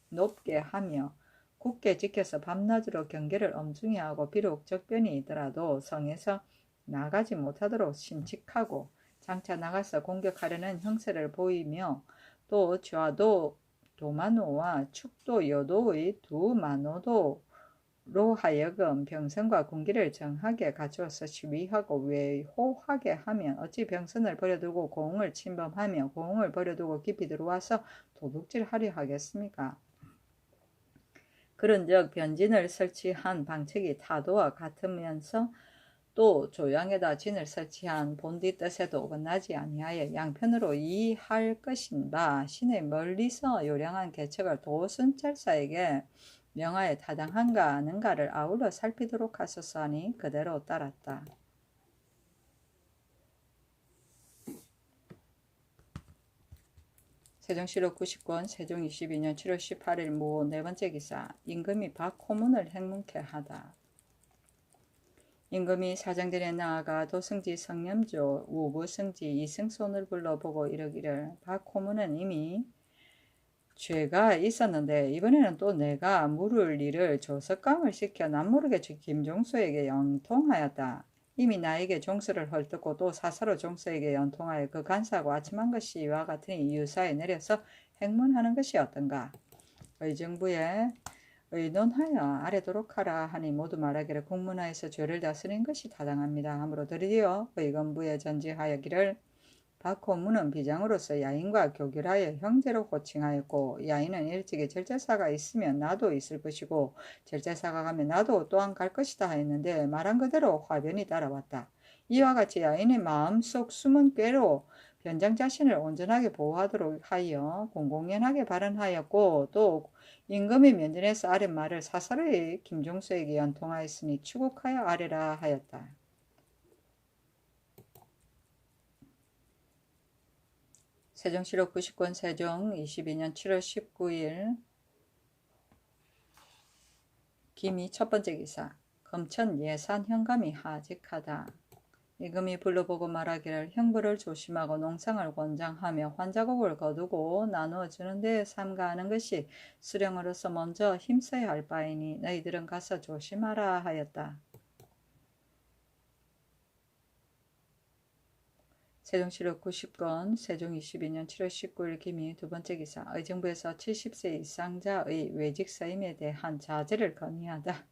높게 하며 굳게 지켜서 밤낮으로 경계를 엄중히 하고 비록 적변이 있더라도 성에서 나가지 못하도록 심칙하고 장차 나가서 공격하려는 형세를 보이며 또 좌도 도만호와 축도 여도의 두 만호도로 하여금 병선과 군기를 정하게 갖추어서 시위하고 외호하게 하면 어찌 병선을 버려두고 고흥을 침범하며 고흥을 버려두고 깊이 들어와서 도둑질하려 하겠습니까? 그런즉 변진을 설치한 방책이 타도와 같으면서 또 조양에다 진을 설치한 본디 뜻에도 어긋나지 아니하여 양편으로 이해할 것인가 신의 멀리서 요량한 계책을 도순찰사에게 명하에 타당한가 아는가를 아울러 살피도록 하소서 하니 그대로 따랐다. 세종실록 99년 세종 22년 7월 18일 무 네 번째 기사. 임금이 박호문을 행문케 하다. 임금이 사정들에 나아가 도승지 성념조 우부승지 이승손을 불러보고 이르기를 박호문은 이미 죄가 있었는데 이번에는 또 내가 물을 일을 조석강을 시켜 남모르게 김종수에게 연통하였다. 이미 나에게 종수를 헐뜯고 또 사사로 종수에게 연통하여 그 간사하고 아침한 것이 이와 같으니 유사에 내려서 행문하는 것이 어떤가. 의정부에 의논하여 아래도록 하라 하니 모두 말하기를 국문하에서 죄를 다스린 것이 타당합니다. 하므로 드디어 의건부에 전지하여기를 박호문은 비장으로서 야인과 교결하여 형제로 호칭하였고 야인은 일찍이 절제사가 있으면 나도 있을 것이고 절제사가 가면 나도 또한 갈 것이다 하였는데 말한 그대로 화변이 따라왔다. 이와 같이 야인의 마음속 숨은 꾀로 변장 자신을 온전하게 보호하도록 하여 공공연하게 발언하였고 또 임금이 면전에서 아랫 말을 사사로이 김종수에게 연통하였으니 추국하여 아래라 하였다. 세종실록 99년 세종 22년 7월 19일 김이 첫 번째 기사. 검천 예산 현감이 하직하다. 임금이 불러보고 말하기를 형부를 조심하고 농상을 권장하며 환자곡을 거두고 나누어 주는 데에 삼가하는 것이 수령으로서 먼저 힘써야 할 바이니 너희들은 가서 조심하라 하였다. 세종시력 90건 세종 22년 7월 19일 기미 두 번째 기사. 의정부에서 70세 이상자의 외직 사임에 대한 자제를 건의하다.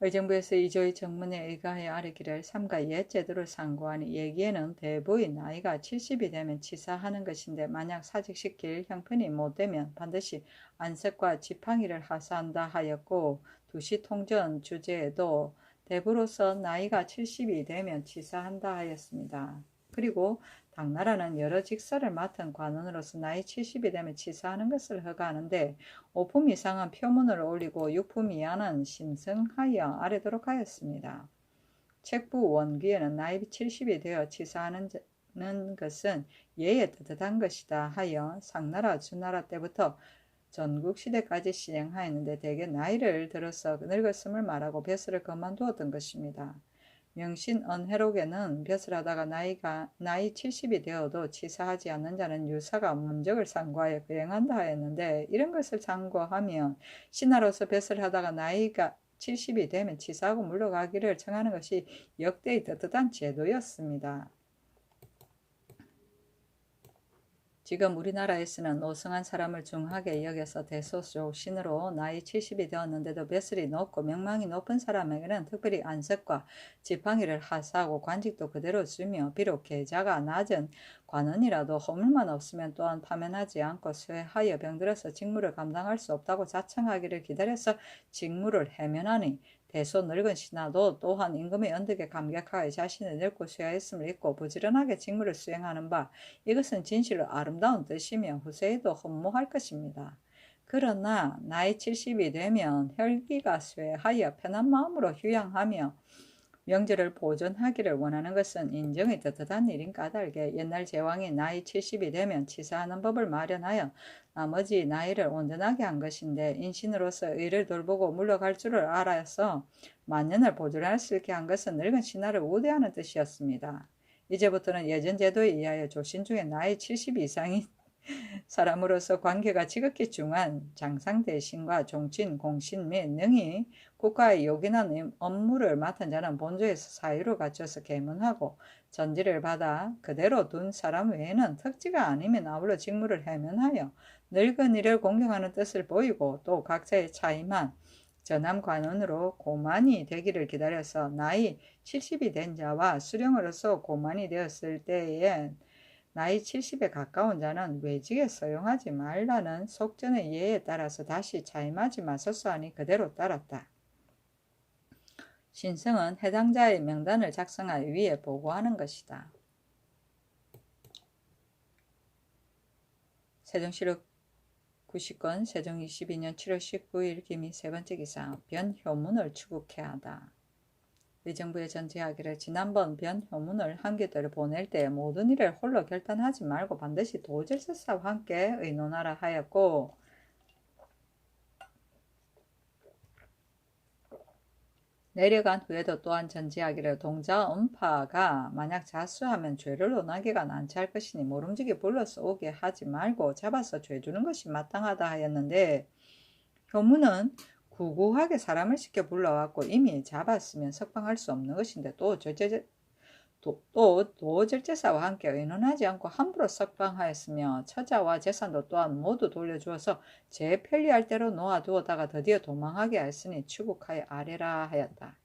의정부에서 이조의 정문에 의거하여 아래기를 삼가 옛 제도를 상고하니 예기에는 대부의 나이가 70이 되면 치사하는 것인데 만약 사직시킬 형편이 못되면 반드시 안색과 지팡이를 하사한다 하였고 두시 통전 주제에도 대부로서 나이가 70이 되면 치사한다 하였습니다. 그리고 당나라는 여러 직서를 맡은 관원으로서 나이 70이 되면 치사하는 것을 허가하는데 5품 이상은 표문을 올리고 6품 이하는 신성하여 아래도록 하였습니다. 책부 원귀에는 나이 70이 되어 치사하는 것은 예에 뜻한 것이다 하여 상나라 주나라 때부터 전국시대까지 시행하였는데 대개 나이를 들어서 늙었음을 말하고 벼슬을 그만두었던 것입니다. 명신언해록에는 벼슬 하다가 나이 70이 되어도 치사하지 않는 자는 유사가 문적을 상고하여 거행한다 하였는데 이런 것을 상고하면 신하로서 벼슬 하다가 나이가 70이 되면 치사하고 물러가기를 청하는 것이 역대의 떳떳한 제도였습니다. 지금 우리나라에서는 노성한 사람을 중하게 여겨서 대소조 신으로 나이 70이 되었는데도 벼슬이 높고 명망이 높은 사람에게는 특별히 안색과 지팡이를 하사하고 관직도 그대로 주며 비록 계자가 낮은 관원이라도 허물만 없으면 또한 파면하지 않고 쇠하여 병들어서 직무를 감당할 수 없다고 자청하기를 기다려서 직무를 해면하니 대소 늙은 신하도 또한 임금의 언덕에 감격하여 자신의 늙고 쇠하였음을 잊고 부지런하게 직무를 수행하는 바 이것은 진실로 아름다운 뜻이며 후세에도 흠모할 것입니다. 그러나 나이 70이 되면 혈기가 쇠하여 편한 마음으로 휴양하며 명절을 보존하기를 원하는 것은 인정이 떳떳한 일인 까닭에 옛날 제왕이 나이 70이 되면 치사하는 법을 마련하여 나머지 나이를 온전하게 한 것인데 인신으로서 의를 돌보고 물러갈 줄을 알아서 만년을 보존할 수 있게 한 것은 늙은 신하를 우대하는 뜻이었습니다. 이제부터는 예전 제도에 의하여 조신 중에 나이 70 이상인 사람으로서 관계가 지극히 중한 장상 대신과 종친, 공신 및 능히 국가의 요긴한 업무를 맡은 자는 본조에서 사유를 갖춰서 계문하고 전지를 받아 그대로 둔 사람 외에는 특지가 아니면 아울러 직무를 해면하여 늙은이를 공경하는 뜻을 보이고 또 각자의 차임한 전함관원으로 고만이 되기를 기다려서 나이 70이 된 자와 수령으로서 고만이 되었을 때에 나이 70에 가까운 자는 외직에 서용하지 말라는 속전의 예에 따라서 다시 차임하지 마소서 하니 그대로 따랐다. 신성은 해당자의 명단을 작성하여 위에 보고하는 것이다. 세종시록 90건 세종 22년 7월 19일 기미 세 번째 기사. 변효문을 추국해 하다. 의정부에 전제하기를 지난번 변효문을 함께들을 보낼 때 모든 일을 홀로 결단하지 말고 반드시 도질서사와 함께 의논하라 하였고 내려간 후에도 또한 전제하기를 동자 음파가 만약 자수하면 죄를 논하기가 난처할 것이니 모름지기 불러서 오게 하지 말고 잡아서 죄 주는 것이 마땅하다 하였는데 효문은 구구하게 사람을 시켜 불러왔고 이미 잡았으면 석방할 수 없는 것인데 또 도절제사와 함께 의논하지 않고 함부로 석방하였으며 처자와 재산도 또한 모두 돌려주어서 제 편리할 대로 놓아두었다가 드디어 도망하게 하였으니 추국하여 아뢰라 하였다.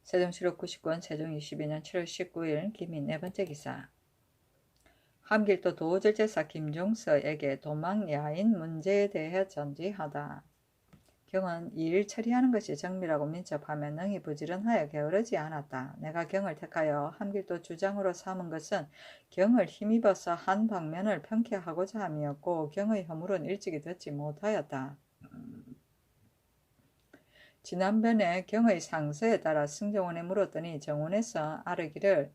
세종시록 90권 세종 22년 7월 19일 기미 네 번째 기사. 함길도 도절제사 김종서에게 도망 야인 문제에 대해 전지하다. 경은 이 일 처리하는 것이 정밀하고 민첩하며 능히 부지런하여 게으르지 않았다. 내가 경을 택하여 함길도 주장으로 삼은 것은 경을 힘입어서 한 방면을 평쾌하고자 함이었고 경의 허물은 일찍이 듣지 못하였다. 지난번에 경의 상서에 따라 승정원에 물었더니 정원에서 아르기를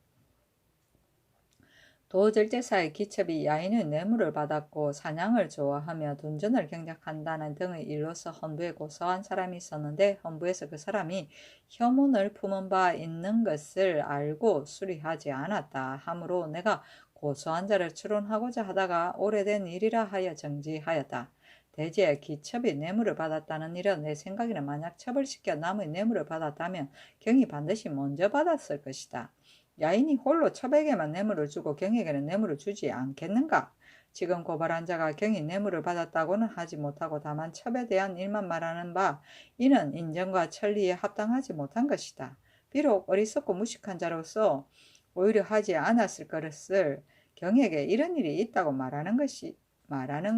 도절제사의 기첩이 야인의 뇌물을 받았고 사냥을 좋아하며 둔전을 경작한다는 등의 일로서 헌부에 고소한 사람이 있었는데 헌부에서 그 사람이 혐오를 품은 바 있는 것을 알고 수리하지 않았다 하므로 내가 고소한 자를 추론하고자 하다가 오래된 일이라 하여 정지하였다. 대제 기첩이 뇌물을 받았다는 일은 내 생각에는 만약 처벌시켜 남의 뇌물을 받았다면 경이 반드시 먼저 받았을 것이다. 야인이 홀로 첩에게만 뇌물을 주고 경에게는 뇌물을 주지 않겠는가? 지금 고발한 자가 경이 뇌물을 받았다고는 하지 못하고 다만 첩에 대한 일만 말하는 바, 이는 인정과 천리에 합당하지 못한 것이다. 비록 어리석고 무식한 자로서 오히려 하지 않았을 것을 경에게 이런 일이 있다고 말하는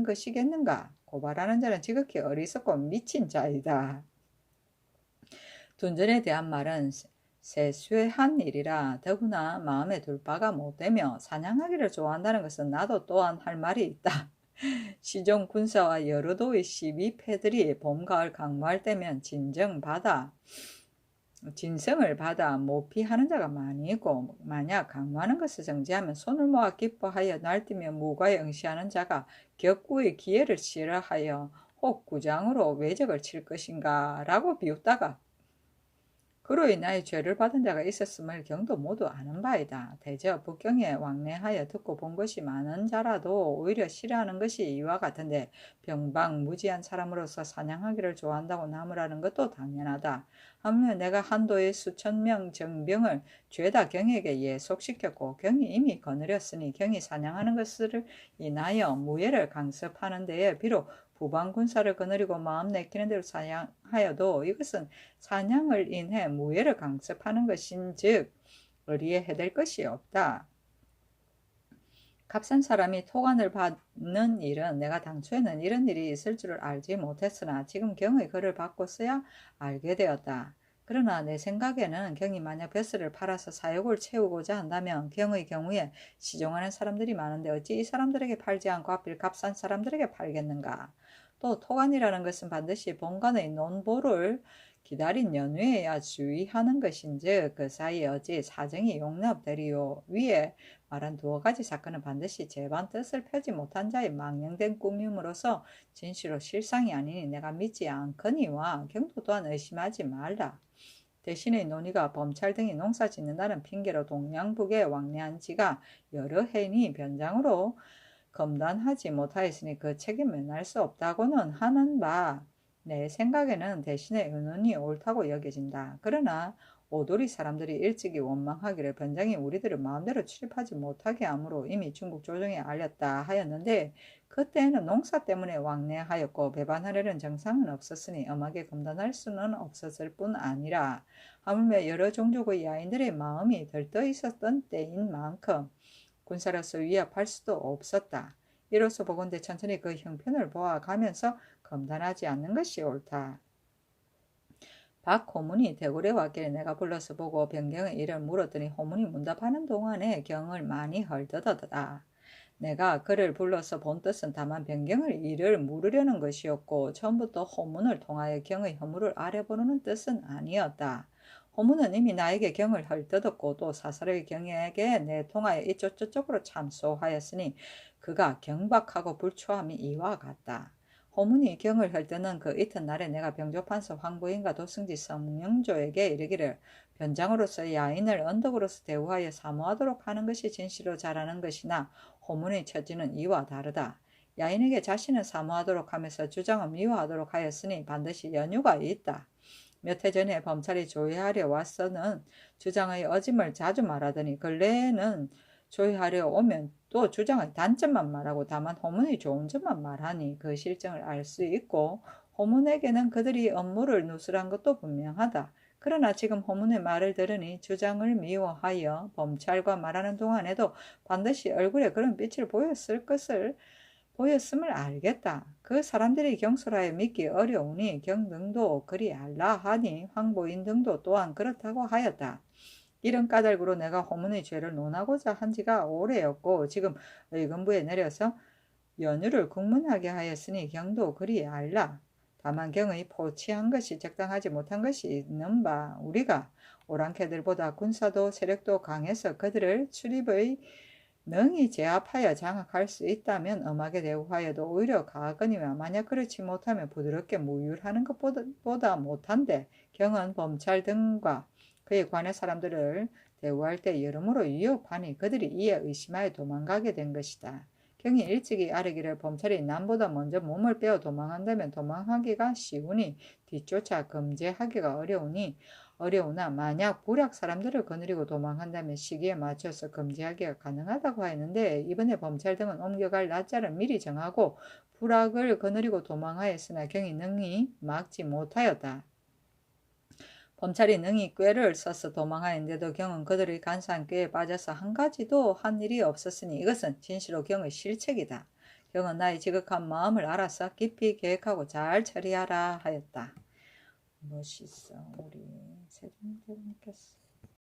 것이겠는가? 고발하는 자는 지극히 어리석고 미친 자이다. 둔전에 대한 말은 세수한 일이라 더구나 마음에 둘 바가 못되며 사냥하기를 좋아한다는 것은 나도 또한 할 말이 있다. 시종 군사와 여러 도의 시비패들이 봄, 가을 강모할 때면 진성을 받아 모피하는 자가 많이 있고, 만약 강모하는 것을 정지하면 손을 모아 기뻐하여 날뛰며 무과에 응시하는 자가 격구의 기회를 싫어하여 혹 구장으로 외적을 칠 것인가 라고 비웃다가 그로 인하여 죄를 받은 자가 있었음을 경도 모두 아는 바이다. 대저 북경에 왕래하여 듣고 본 것이 많은 자라도 오히려 싫어하는 것이 이와 같은데, 병방무지한 사람으로서 사냥하기를 좋아한다고 나무라는 것도 당연하다. 하물며 내가 한도의 수천 명 정병을 죄다 경에게 예속시켰고 경이 이미 거느렸으니 경이 사냥하는 것을 인하여 무예를 강습하는 데에 비록 부방군사를 거느리고 마음 내키는 대로 사냥하여도 이것은 사냥을 인해 무예를 강습하는 것인즉 의리에 해댈 것이 없다. 값싼 사람이 토관을 받는 일은 내가 당초에는 이런 일이 있을 줄을 알지 못했으나 지금 경의 글을 받고서야 알게 되었다. 그러나 내 생각에는 경이 만약 벼슬을 팔아서 사욕을 채우고자 한다면 경의 경우에 시종하는 사람들이 많은데 어찌 이 사람들에게 팔지 않고 하필 값싼 사람들에게 팔겠는가? 또 토관이라는 것은 반드시 본관의 논보를 기다린 연후에야 주의하는 것인즉 그 사이에 어찌 사정이 용납되리요. 위에 말한 두어 가지 사건은 반드시 제반 뜻을 펴지 못한 자의 망령된 꾸밈으로서 진실로 실상이 아니니 내가 믿지 않거니와 경도 또한 의심하지 말라. 대신의 논의가 범찰 등이 농사 짓는다는 핑계로 동양북에 왕래한 지가 여러 해니 변장으로 검단하지 못하였으니 그 책임을 면할 수 없다고는 하는 바, 내 생각에는 대신의 의논이 옳다고 여겨진다. 그러나 오도리 사람들이 일찍이 원망하기를 변장이 우리들을 마음대로 출입하지 못하게 하므로 이미 중국 조정에 알렸다 하였는데, 그때에는 농사 때문에 왕래하였고 배반하려는 정상은 없었으니 엄하게 검단할 수는 없었을 뿐 아니라 하물며 여러 종족의 야인들의 마음이 들떠 있었던 때인 만큼 군사로서 위협할 수도 없었다. 이로써 보건대 천천히 그 형편을 보아가면서 검단하지 않는 것이 옳다. 박 호문이 대궐에 왔기를 내가 불러서 보고 변경의 일을 물었더니 호문이 문답하는 동안에 경을 많이 헐뜯었다. 내가 그를 불러서 본 뜻은 다만 변경의 일을 물으려는 것이었고 처음부터 호문을 통하여 경의 허물을 알아보려는 뜻은 아니었다. 호문은 이미 나에게 경을 헐뜯었고 또 사설의 경에게 내통하여 이쪽 저쪽으로 참소하였으니 그가 경박하고 불초함이 이와 같다. 호문이 경을 헐뜯는 그 이튿날에 내가 병조판서 황보인과 도승지 성령조에게 이르기를 변장으로서 야인을 언덕으로서 대우하여 사모하도록 하는 것이 진실로 잘하는 것이나 호문의 처지는 이와 다르다. 야인에게 자신을 사모하도록 하면서 주장을 미워하도록 하였으니 반드시 연유가 있다. 몇 해 전에 범찰이 조회하려 와서는 주장의 어짐을 자주 말하더니 근래에는 조회하려 오면 또 주장의 단점만 말하고 다만 호문의 좋은 점만 말하니 그 실정을 알 수 있고 호문에게는 그들이 업무를 누설한 것도 분명하다. 그러나 지금 호문의 말을 들으니 주장을 미워하여 범찰과 말하는 동안에도 반드시 얼굴에 그런 빛을 보였음을 알겠다. 그 사람들이 경솔하여 믿기 어려우니 경 등도 그리 알라 하니 황보인 등도 또한 그렇다고 하였다. 이런 까닭으로 내가 호문의 죄를 논하고자 한 지가 오래였고 지금 의금부에 내려서 연유를 국문하게 하였으니 경도 그리 알라. 다만 경의 포치한 것이 적당하지 못한 것이 있는 바, 우리가 오랑캐들보다 군사도 세력도 강해서 그들을 출입의 능히 제압하여 장악할 수 있다면 엄하게 대우하여도 오히려 가하거니와 만약 그렇지 못하면 부드럽게 무율하는 것보다 못한데 경은 범찰 등과 그에 관한 사람들을 대우할 때 여러모로 위협하니 그들이 이에 의심하여 도망가게 된 것이다. 경이 일찍이 아뢰기를 범찰이 남보다 먼저 몸을 빼어 도망한다면 도망하기가 쉬우니 뒤쫓아 금제하기가 어려우나 만약 부략 사람들을 거느리고 도망한다면 시기에 맞춰서 금제하기가 가능하다고 하였는데 이번에 범찰 등은 옮겨갈 날짜를 미리 정하고 부락을 거느리고 도망하였으나 경이 능히 막지 못하였다. 범찰이 능히 꾀를 써서 도망하였는데도 경은 그들의 간사한 꾀에 빠져서 한 가지도 한 일이 없었으니 이것은 진시로 경의 실책이다. 경은 나의 지극한 마음을 알아서 깊이 계획하고 잘 처리하라 하였다. 멋있어. 우리 세종대왕께서